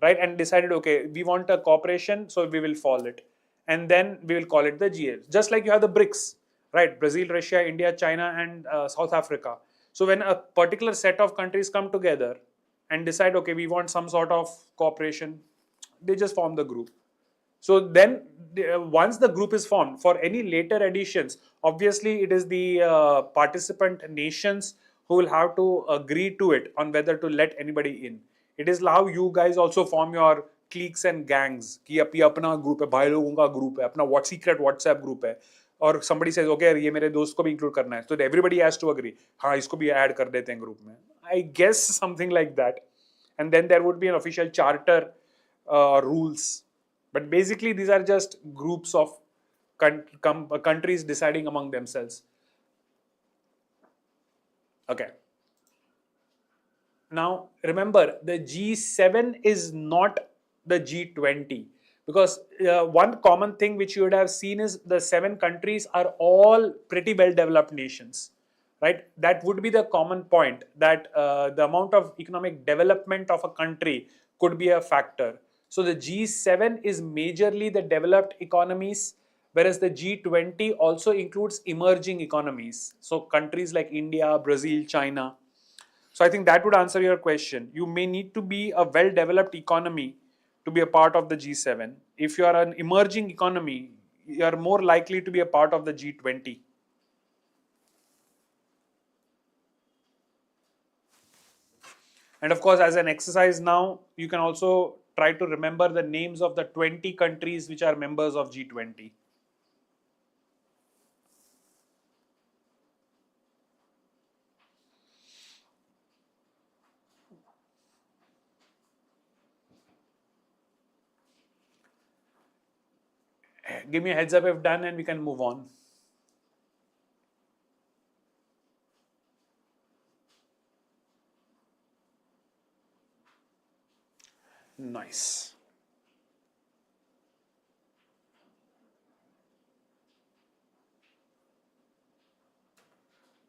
Right, and decided, okay, we want a cooperation, so we will follow it. And then we will call it the G8. Just like you have the BRICS, right? Brazil, Russia, India, China, and South Africa. So when a particular set of countries come together and decide, okay, we want some sort of cooperation, they just form the group. So then, once the group is formed, for any later additions, obviously it is the participant nations who will have to agree to it on whether to let anybody in. It is how you guys also form your cliques and gangs. कि ये अपना group है, भाई लोगों का group है, अपना secret WhatsApp group है. और somebody says, okay, ये मेरे दोस्त को भी include करना है. So everybody has to agree. हाँ, इसको भी add कर देते हैं group में. I guess something like that. And then there would be an official charter rules. But basically, these are just groups of countries deciding among themselves. Okay. Now, remember, the G7 is not the G20 because one common thing which you would have seen is the 7 countries are all pretty well developed nations, right? That would be the common point, that the amount of economic development of a country could be a factor. So the G7 is majorly the developed economies, whereas the G20 also includes emerging economies. So countries like India, Brazil, China. So I think that would answer your question. You may need to be a well-developed economy to be a part of the G7. If you are an emerging economy, you are more likely to be a part of the G20. And of course, as an exercise now, you can also try to remember the names of the 20 countries which are members of G20. Give me a heads up if done and we can move on. Nice.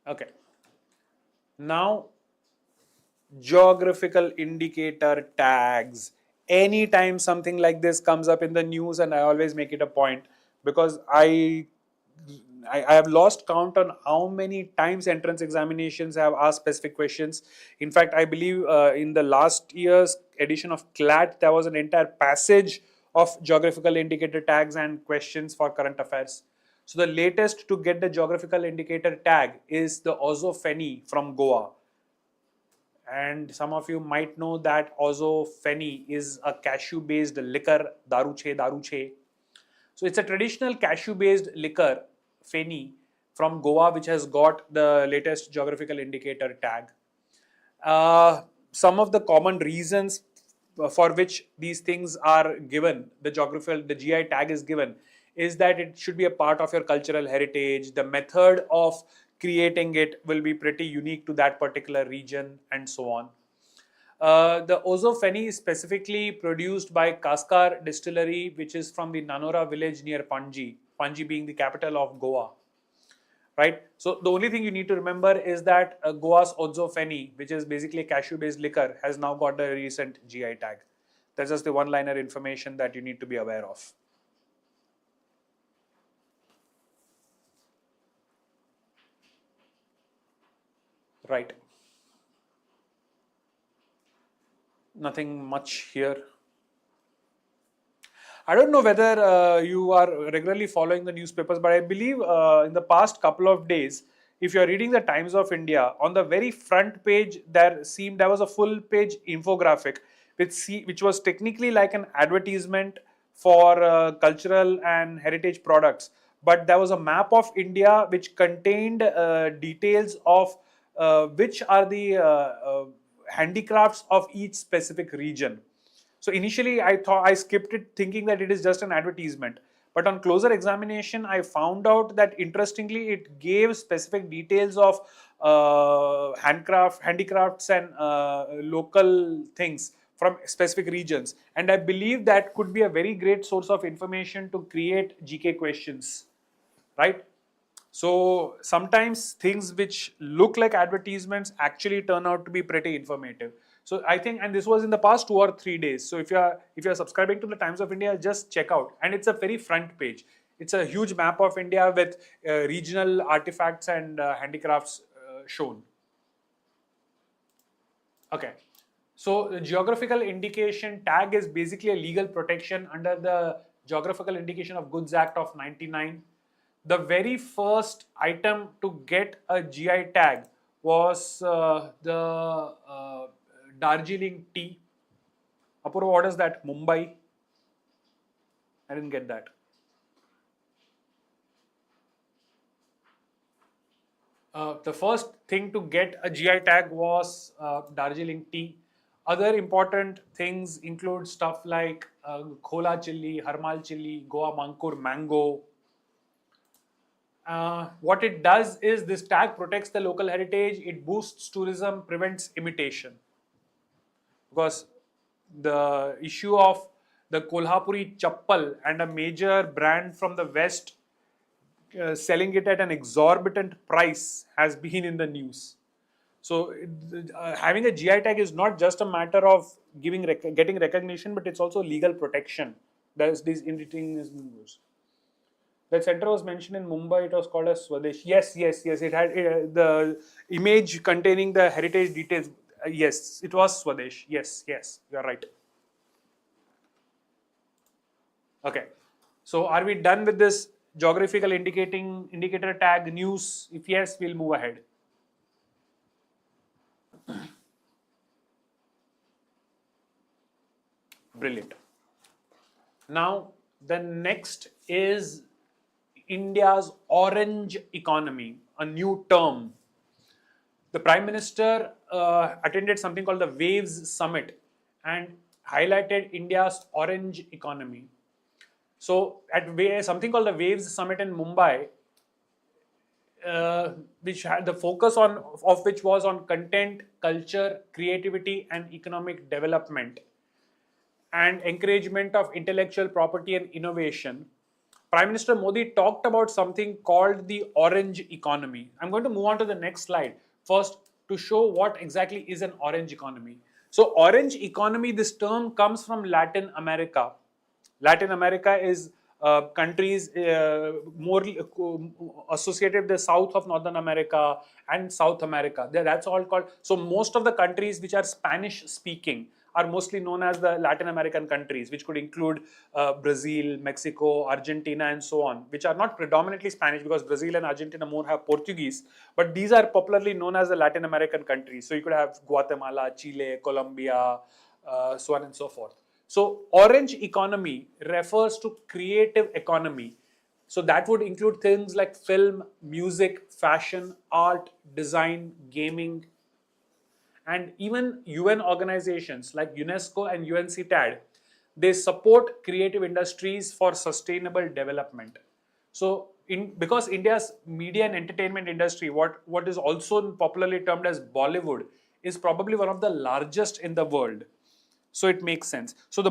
Okay. Now, geographical indicator tags. Anytime something like this comes up in the news, and I always make it a point because I have lost count on how many times entrance examinations have asked specific questions. In fact, I believe in the last year's edition of CLAT, there was an entire passage of geographical indicator tags and questions for current affairs. So the latest to get the geographical indicator tag is the Ozo Feni from Goa. And some of you might know that Ozo Feni is a cashew-based liquor, daruche. So it's a traditional cashew-based liquor, Feni, from Goa, which has got the latest geographical indicator tag. Some of the common reasons for which these things are given, the GI tag is given, is that it should be a part of your cultural heritage. The method of creating it will be pretty unique to that particular region, and so on. The Ozo Feni is specifically produced by Kaskar Distillery, which is from the Nanora village near Panji, Panji being the capital of Goa. Right? So the only thing you need to remember is that Goa's Ozo Feni, which is basically a cashew-based liquor, has now got the recent GI tag. That's just the one-liner information that you need to be aware of. Right. Nothing much here. I don't know whether you are regularly following the newspapers, but I believe in the past couple of days, if you are reading the Times of India, on the very front page there was a full page infographic which was technically like an advertisement for cultural and heritage products, but there was a map of India which contained details of which are the handicrafts of each specific region. So initially I thought I skipped it thinking that it is just an advertisement. But on closer examination, I found out that interestingly it gave specific details of handicrafts and local things from specific regions. And I believe that could be a very great source of information to create GK questions, right? So sometimes things which look like advertisements actually turn out to be pretty informative. So I think, and this was in the past 2 or 3 days. So if you're subscribing to the Times of India, just check out. And it's a very front page. It's a huge map of India with regional artifacts and handicrafts shown. Okay. So the geographical indication tag is basically a legal protection under the Geographical Indication of Goods Act of 99. The very first item to get a GI tag was the Darjeeling tea. Apurva, what is that? Mumbai? I didn't get that. The first thing to get a GI tag was Darjeeling tea. Other important things include stuff like Khola chili, Harmal chili, Goa Mankur mango. What it does is this tag protects the local heritage, it boosts tourism, prevents imitation. Because the issue of the Kolhapuri chappal and a major brand from the West selling it at an exorbitant price has been in the news. So having a GI tag is not just a matter of getting recognition, but it's also legal protection. There's these indigenous news. That center was mentioned in Mumbai. It was called as Swadesh. Yes, yes, yes. It had the image containing the heritage details. Yes, it was Swadesh. Yes, yes, you are right. Okay. So are we done with this geographical indicator tag news? If yes, we'll move ahead. Brilliant. Now, the next is India's orange economy, a new term. The Prime Minister attended something called the Waves Summit and highlighted India's orange economy. So, at something called the Waves Summit in Mumbai, which had the focus on of which was on content, culture, creativity, and economic development, and encouragement of intellectual property and innovation. Prime Minister Modi talked about something called the orange economy. I'm going to move on to the next slide first to show what exactly is an orange economy. So, orange economy, this term comes from Latin America. Latin America is countries more associated with the south of Northern America and South America. That's all called. So most of the countries which are Spanish speaking are mostly known as the Latin American countries, which could include Brazil, Mexico, Argentina, and so on, which are not predominantly Spanish because Brazil and Argentina more have Portuguese, but these are popularly known as the Latin American countries. So you could have Guatemala, Chile, Colombia, so on and so forth. So orange economy refers to creative economy. So that would include things like film, music, fashion, art, design, gaming, and even UN organizations like UNESCO and UNCTAD, they support creative industries for sustainable development. So because India's media and entertainment industry, what is also popularly termed as Bollywood, is probably one of the largest in the world. So it makes sense. So the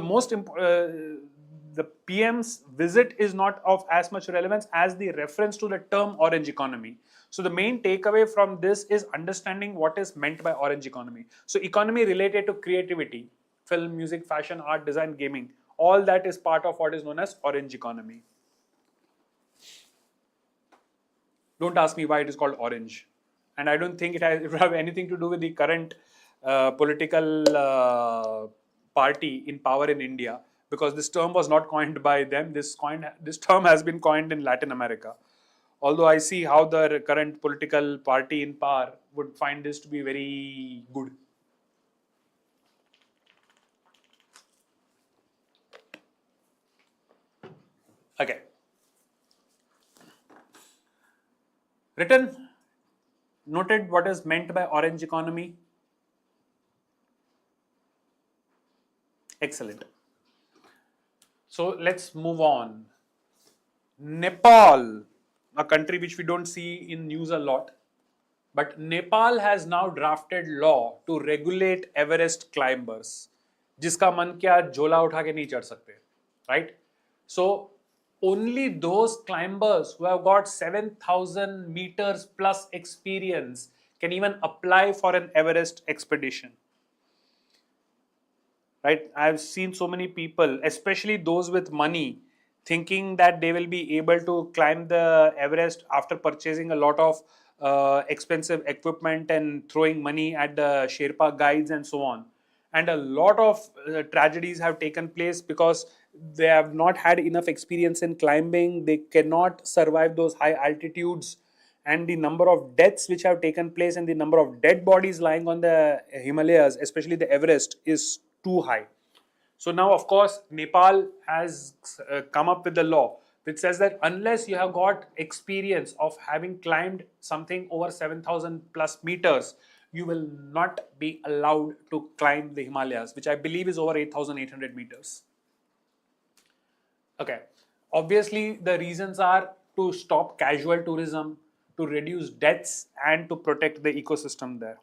PM's visit is not of as much relevance as the reference to the term orange economy. So the main takeaway from this is understanding what is meant by orange economy. So economy related to creativity, film, music, fashion, art, design, gaming, all that is part of what is known as orange economy. Don't ask me why it is called orange. And I don't think it will have anything to do with the current political party in power in India, because this term was not coined by them. This term has been coined in Latin America. Although I see how the current political party in power would find this to be very good. Okay. Written, noted what is meant by orange economy. Excellent. So let's move on. Nepal, a country which we don't see in news a lot, but Nepal has now drafted law to regulate Everest climbers, जिसका मन क्या झोला उठा के नहीं चढ़ सकते, right? So only those climbers who have got 7,000 meters plus experience can even apply for an Everest expedition. Right? I've seen so many people, especially those with money, thinking that they will be able to climb the Everest after purchasing a lot of expensive equipment and throwing money at the Sherpa guides and so on. And a lot of tragedies have taken place because they have not had enough experience in climbing. They cannot survive those high altitudes, and the number of deaths which have taken place and the number of dead bodies lying on the Himalayas, especially the Everest, is too high. So now, of course, Nepal has come up with a law which says that unless you have got experience of having climbed something over 7,000 plus meters, you will not be allowed to climb the Himalayas, which I believe is over 8,800 meters. Okay. Obviously, the reasons are to stop casual tourism, to reduce deaths, and to protect the ecosystem there.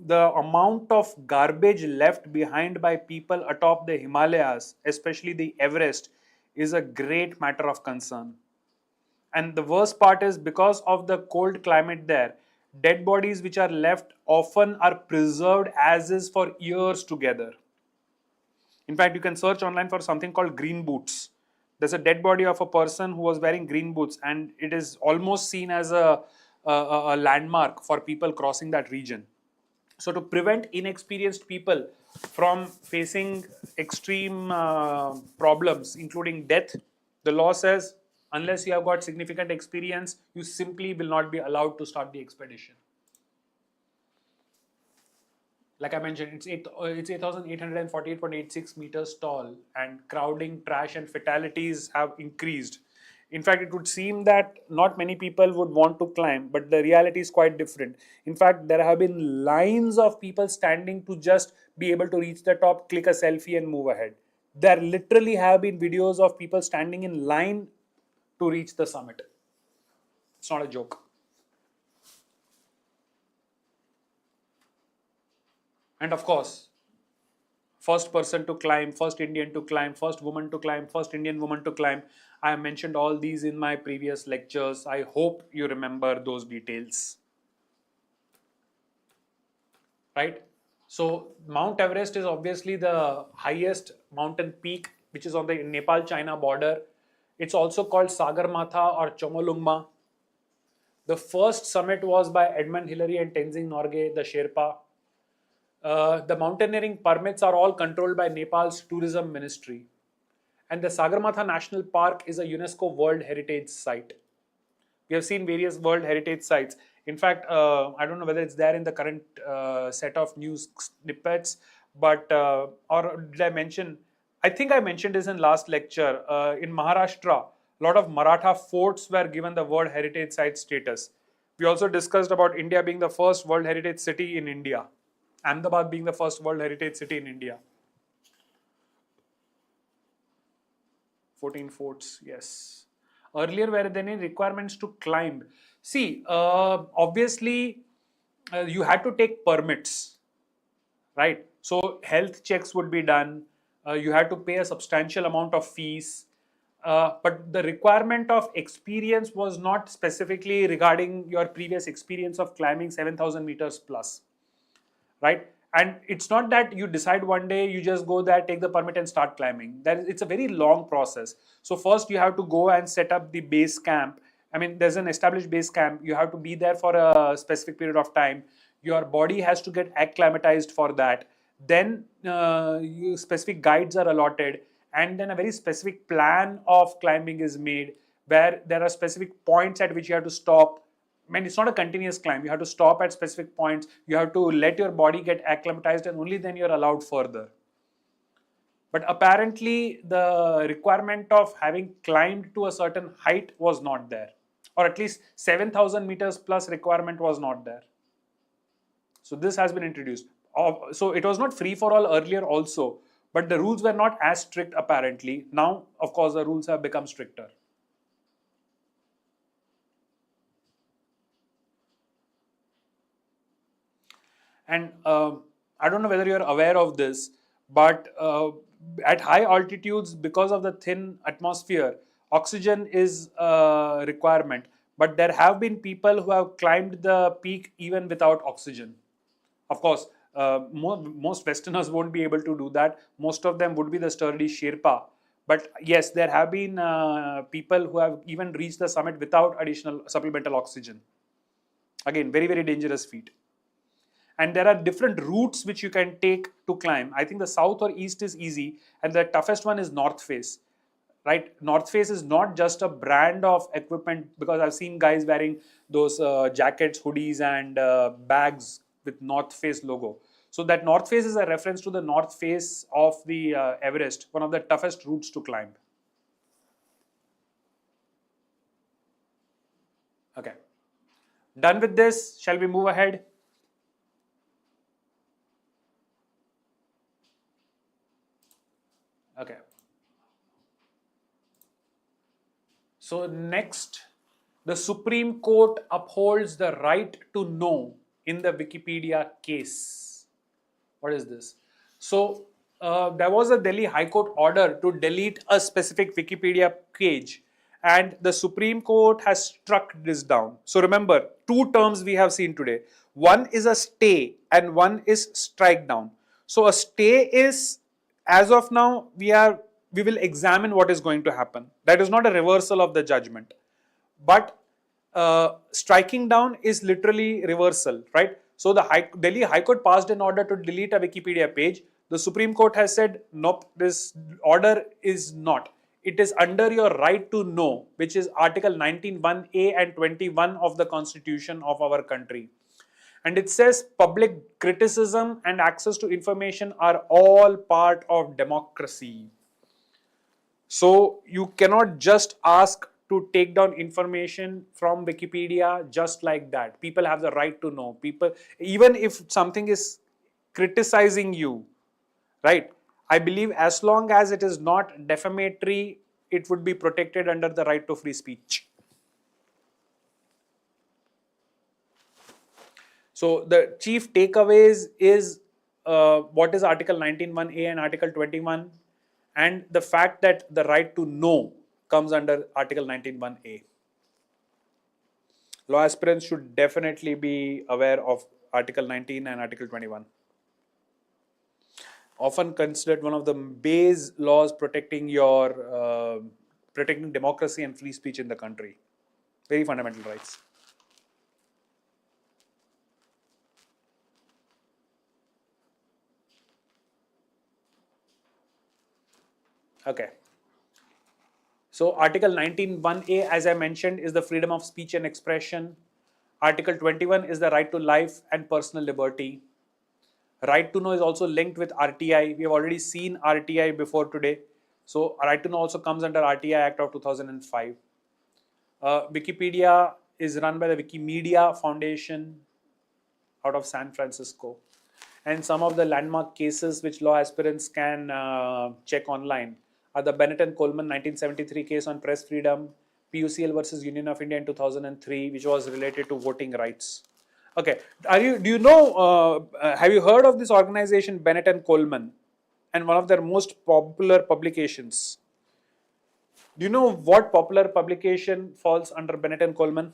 The amount of garbage left behind by people atop the Himalayas, especially the Everest, is a great matter of concern. And the worst part is because of the cold climate there, dead bodies which are left often are preserved as is for years together. In fact, you can search online for something called green boots. There's a dead body of a person who was wearing green boots, and it is almost seen as a landmark for people crossing that region. So, to prevent inexperienced people from facing extreme problems, including death, the law says unless you have got significant experience, you simply will not be allowed to start the expedition. Like I mentioned, it's 8,848.86 meters tall, and crowding, trash, and fatalities have increased. In fact, it would seem that not many people would want to climb, but the reality is quite different. In fact, there have been lines of people standing to just be able to reach the top, click a selfie, and move ahead. There literally have been videos of people standing in line to reach the summit. It's not a joke. And of course, first person to climb, first Indian to climb, first woman to climb, first Indian woman to climb. I have mentioned all these in my previous lectures. I hope you remember those details. Right? So, Mount Everest is obviously the highest mountain peak which is on the Nepal-China border. It's also called Sagarmatha or Chomolungma. The first summit was by Edmund Hillary and Tenzing Norgay, the Sherpa. The mountaineering permits are all controlled by Nepal's tourism ministry. And the Sagarmatha National Park is a UNESCO World Heritage Site. We have seen various World Heritage Sites. In fact, I don't know whether it's there in the current set of news snippets, but, or did I mention, I think I mentioned this in last lecture, in Maharashtra, a lot of Maratha forts were given the World Heritage Site status. We also discussed about India being the first World Heritage City in India. Ahmedabad being the first World Heritage City in India. 14 forts, yes. Earlier, were there any requirements to climb? See, obviously, you had to take permits, right? So, health checks would be done. You had to pay a substantial amount of fees. But the requirement of experience was not specifically regarding your previous experience of climbing 7,000 meters plus, right? And it's not that you decide one day, you just go there, take the permit and start climbing. It's a very long process. So first you have to go and set up the base camp. I mean, there's an established base camp. You have to be there for a specific period of time. Your body has to get acclimatized for that. Then specific guides are allotted, and then a very specific plan of climbing is made, where there are specific points at which you have to stop. I mean, it's not a continuous climb. You have to stop at specific points. You have to let your body get acclimatized, and only then you're allowed further. But apparently, the requirement of having climbed to a certain height was not there, or at least 7,000 meters plus requirement was not there. So this has been introduced. So it was not free for all earlier also, but the rules were not as strict apparently. Now, of course, the rules have become stricter. And I don't know whether you're aware of this, but at high altitudes, because of the thin atmosphere, oxygen is a requirement. But there have been people who have climbed the peak even without oxygen. Of course, most Westerners won't be able to do that. Most of them would be the sturdy Sherpa. But yes, there have been people who have even reached the summit without additional supplemental oxygen. Again, very, very dangerous feat. And there are different routes which you can take to climb. I think the south or east is easy, and the toughest one is North Face. Right? North Face is not just a brand of equipment, because I've seen guys wearing those jackets, hoodies, and bags with North Face logo. So that North Face is a reference to the North Face of the Everest, one of the toughest routes to climb. Okay. Done with this, shall we move ahead? Okay. So next, the Supreme Court upholds the right to know in the Wikipedia case. What is this? So there was a Delhi High Court order to delete a specific Wikipedia page, and the Supreme Court has struck this down. So remember, two terms we have seen today. One is a stay and one is strike down. So a stay is, as of now, we will examine what is going to happen. That is not a reversal of the judgment, but striking down is literally reversal, right? So the Delhi High Court passed an order to delete a Wikipedia page. The Supreme Court has said, nope, this order is not. It is under your right to know, which is Article 19(1)(a) and 21 of the Constitution of our country. And it says public criticism and access to information are all part of democracy. So you cannot just ask to take down information from Wikipedia just like that. People have the right to know. People, even if something is criticizing you, right? I believe as long as it is not defamatory, it would be protected under the right to free speech. So the chief takeaways is what is Article 19(1)(a) and Article 21, and the fact that the right to know comes under Article 19(1)(a). Law aspirants should definitely be aware of Article 19 and Article 21. Often considered one of the base laws protecting protecting democracy and free speech in the country. Very fundamental rights. Okay. So Article 19(1)(a), as I mentioned, is the freedom of speech and expression. Article 21 is the right to life and personal liberty. Right to know is also linked with RTI. We have already seen RTI before today. So right to know also comes under RTI Act of 2005. Wikipedia is run by the Wikimedia Foundation out of San Francisco. And some of the landmark cases which law aspirants can check online are the Bennett and Coleman 1973 case on press freedom, PUCL versus Union of India in 2003, which was related to voting rights. Okay, do you know, have you heard of this organization Bennett and Coleman and one of their most popular publications? Do you know what popular publication falls under Bennett and Coleman?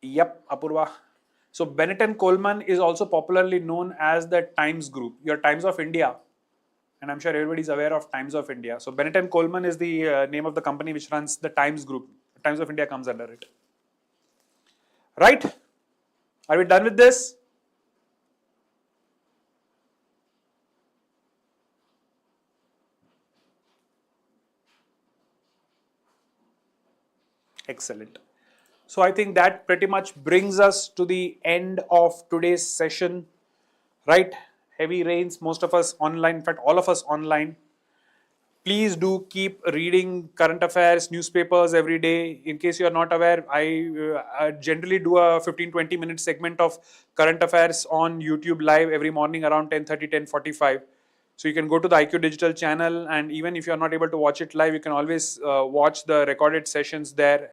Yep, Apurva. So Bennett and Coleman is also popularly known as the Times Group, your Times of India. And I'm sure everybody is aware of Times of India. So Bennett and Coleman is the name of the company which runs the Times Group. Times of India comes under it. Right? Are we done with this? Excellent. So I think that pretty much brings us to the end of today's session, right? Heavy rains, most of us online, in fact, all of us online. Please do keep reading current affairs, newspapers every day. In case you are not aware, I generally do a 15-20 minute segment of current affairs on YouTube live every morning around 10:30, 10:45. So you can go to the IQ Digital channel, and even if you are not able to watch it live, you can always watch the recorded sessions there.